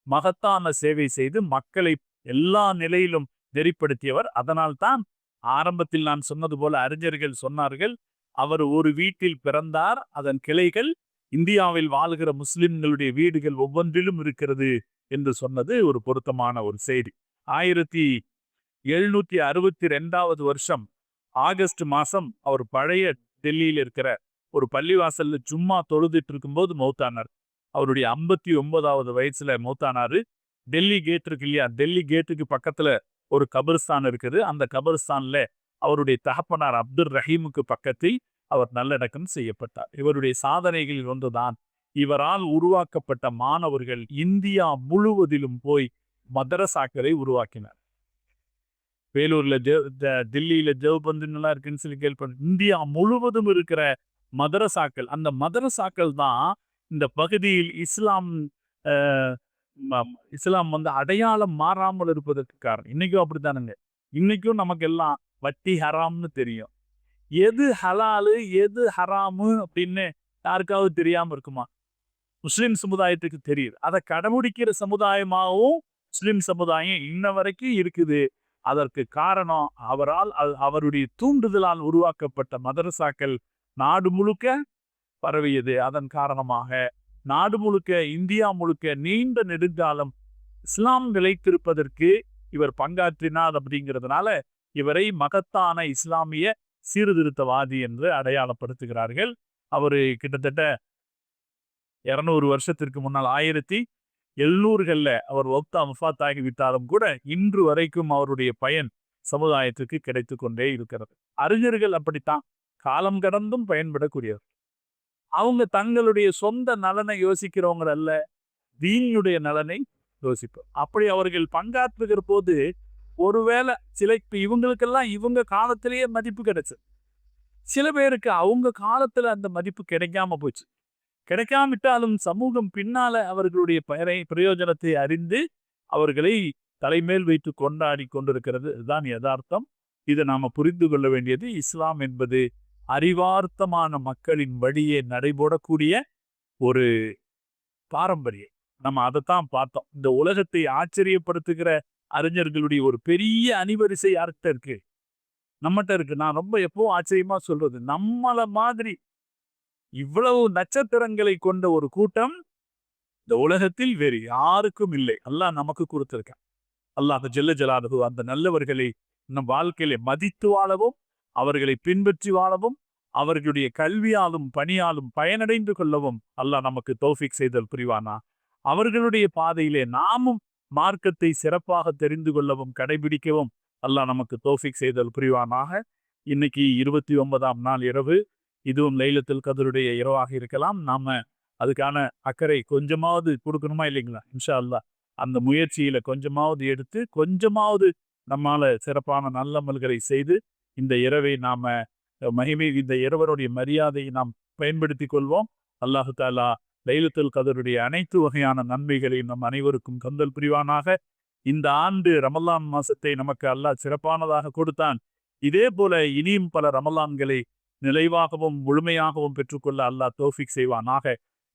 மகத்தான சேவை செய்து மக்களை எல்லா நிலையிலும் நெறிப்படுத்தியவர். அதனால்தான் ஆரம்பத்தில் நான் சொன்னது போல அறிஞர்கள் சொன்னார்கள், அவர் ஒரு வீட்டில் பிறந்தார், அதன் கிளைகள் இந்தியாவில் வாழ்கிற முஸ்லிம்களுடைய வீடுகள் ஒவ்வொன்றிலும் இருக்கிறது என்று சொன்னது ஒரு பொருத்தமான ஒரு செய்தி. 1762வது வருஷம் ஆகஸ்ட் மாசம் அவர் பழைய டெல்லியில் இருக்கிற ஒரு பள்ளிவாசல்ல சும்மா தொழுதுட்டு இருக்கும்போது மௌத்தானார். அவருடைய 59வது வயசுல மௌத்தானாரு. டெல்லி கேட் இருக்கு இல்லையா? டெல்லி கேட்டுக்கு பக்கத்துல ஒரு கபர்ஸ்தான் இருக்குது. அந்த கபர்ஸ்தான்ல அவருடைய தகப்பனார் அப்துல் ரஹீமுக்கு பக்கத்தில் அவர் நல்லடக்கம் செய்யப்பட்டார். இவருடைய சாதனைகளில் ஒன்றுதான், இவரால் உருவாக்கப்பட்ட மாணவர்கள் இந்தியா முழுவதிலும் போய் மதரசாக்களை உருவாக்கினார். வேலூர்ல தில்லியில தேவ்பந்துன்னு இருக்குன்னு சொல்லி கேள்வி. இந்தியா முழுவதும் இருக்கிற மதரசாக்கள், அந்த மதரசாக்கள் தான் இந்த பகுதியில் இஸ்லாம் அடையாளம் மாறாமல் இருப்பதற்கு காரணம். இன்னைக்கும் அப்படித்தானுங்க. இன்னைக்கும் நமக்கு எல்லாம் வட்டி ஹராம்னு தெரியும். எது ஹலாலு எது ஹராமு அப்படின்னு யாருக்காவது தெரியாம இருக்குமா? முஸ்லிம் சமுதாயத்துக்கு தெரியுது. அதை கடைபிடிக்கிற சமுதாயமாகவும் முஸ்லிம் சமுதாயம் இன்ன வரைக்கும் இருக்குது. அதற்கு காரணம் அவருடைய தூண்டுதலால் உருவாக்கப்பட்ட மதரசாக்கள் நாடு முழுக்க பரவியது. அதன் காரணமாக நாடு முழுக்க, இந்தியா முழுக்க நீண்ட நெடுங்காலம் இஸ்லாம் நிலைத்திருப்பதற்கு இவர் பங்காற்றினார். அப்படிங்கிறதுனால இவரை மகத்தான இஸ்லாமிய சீர்திருத்தவாதி என்று அடையாளப்படுத்துகிறார்கள். அவரு கிட்டத்தட்ட 200 வருஷத்திற்கு முன்னால் 1700களில் அவர் வஃபாத் ஆகிவிட்டாலும் கூட இன்று வரைக்கும் அவருடைய பயன் சமுதாயத்துக்கு கிடைத்து கொண்டே இருக்கிறது. அறிஞர்கள் அப்படித்தான், காலம் கடந்தும் பயன்படக்கூடியவர். அவங்க தங்களுடைய சொந்த நலனை யோசிக்கிறவங்க அல்ல, தீனுடைய நலனை யோசிப்போம். அப்படி அவர்கள் பங்காற்றுகிற போது ஒருவேளை இவங்களுக்கெல்லாம் இவங்க காலத்திலேயே மதிப்பு கிடைச்சது. சில பேருக்கு அவங்க காலத்துல அந்த மதிப்பு கிடைக்காம போச்சு. கிடைக்காவிட்டாலும் சமூகம் பின்னால அவர்களுடைய பிரயோஜனத்தை அறிந்து அவர்களை தலைமேல் வைத்து கொண்டாடி கொண்டிருக்கிறது. இதுதான் யதார்த்தம். இதை நாம புரிந்து கொள்ள வேண்டியது. இஸ்லாம் என்பது அறிவார்த்தமான மக்களின் வழியே நடைபெறக்கூடிய ஒரு பாரம்பரியம். நம்ம அதைத்தான் பார்த்தோம். இந்த உலகத்தை ஆச்சரியப்படுத்துகிற அறிஞர்களுடைய ஒரு பெரிய அணிவரிசை யார்கிட்ட இருக்கு? நம்மகிட்ட இருக்கு. நான் ரொம்ப எப்பவும் ஆச்சரியமா சொல்றது, நம்மள மாதிரி இவ்வளவு நட்சத்திரங்களை கொண்ட ஒரு கூட்டம் இந்த உலகத்தில் வேறு யாருக்கும் இல்லை. அல்லாஹ் நமக்கு கொடுத்திருக்கான். அல்லாஹ் ஜல்ல ஜலாலுஹு அந்த நல்லவர்களை நம் வாழ்க்கையில மதித்து வாழவும், அவர்களை பின்பற்றி வாழவும், அவர்களுடைய கல்வியாலும் பணியாலும் பயனடைந்து கொள்ளவும் அல்லாஹ் நமக்கு தௌஃபீக் செய்தல் புரிவானா. அவர்களுடைய பாதையிலே நாமும் மார்க்கத்தை சிறப்பாக தெரிந்து கொள்ளவும் கடைபிடிக்கவும் அல்லாஹ் நமக்கு தௌஃபீக் செய்தல் புரிவானாக. இன்னைக்கு 29ஆம் நாள் இரவு, இதுவும் லைலத்துல் கத்ருடைய இரவாக இருக்கலாம். நாம அதுக்கான அக்கறை கொஞ்சமாவது கொடுக்கணுமா இல்லைங்களா? இன்ஷா அல்லாஹ் அந்த முயற்சியில கொஞ்சமாவது எடுத்து, கொஞ்சமாவது நம்மால சிறப்பான நல்லமல்களை செய்து இந்த இரவை நாம இந்த இரவருடைய மரியாதையை நாம் பயன்படுத்தி கொள்வோம். அல்லாஹு தாலா லைலத்துல் கத்ருடைய அனைத்து வகையான நன்மைகளையும் நம் அனைவருக்கும் தந்தல் புரிவானாக. இந்த ஆண்டு ரமலான் மாசத்தை நமக்கு அல்லாஹ் சிறப்பானதாக கொடுத்தான். இதே போல இனியும் பல ரமலான்களை நிறைவாகவும் முழுமையாகவும் பெற்றுக்கொள்ள அல்லாஹ் தௌஃபீக் செய்வானாக.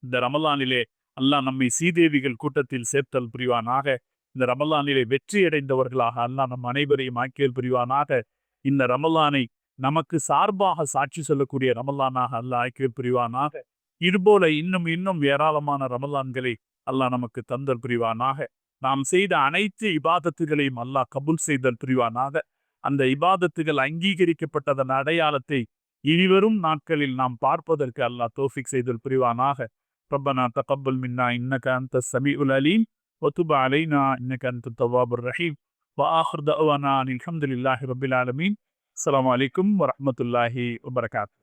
இந்த ரமலானிலே அல்லாஹ் நம்மை சீதேவிகள் கூட்டத்தில் சேர்த்தல் புரிவானாக. இந்த ரமலானிலே வெற்றி அடைந்தவர்களாக அல்லாஹ் நம் அனைவரையும் ஆக்கியல் புரிவானாக. இந்த ரமலானை நமக்கு சார்பாக சாட்சி சொல்லக்கூடிய ரமலானாக அல்லாஹ் ஆக்கியல் புரிவானாக. இதுபோல இன்னும் இன்னும் ஏராளமான ரமலான்களை அல்லாஹ் நமக்கு தந்தல் புரிவானாக. நாம் செய்த அனைத்து இபாதத்துகளையும் அல்லாஹ் கபூல் செய்தல் புரிவானாக. அந்த இபாதத்துகள் அங்கீகரிக்கப்பட்டதன் அடையாளத்தை இனிவரும் நாட்களில் நாம் பார்ப்பதற்கு அல்லாஹ் தௌஃபீக் செய்தல் புரிவானாக. ரப்பனா தகப்பல் மின்னா இன்னக அன்த ஸமீஉல் அலீம் வ துப் அலைனா இன்னக அன்தத் தவ்வாபுர் ரஹீம் வ ஆகிர் தஅவானா அல்ஹம்துலில்லாஹி ரப்பில் ஆலமீன். அஸ்ஸலாமு அலைக்கும் வ ரஹ்மத்துல்லாஹி வ பரகாத்துஹு.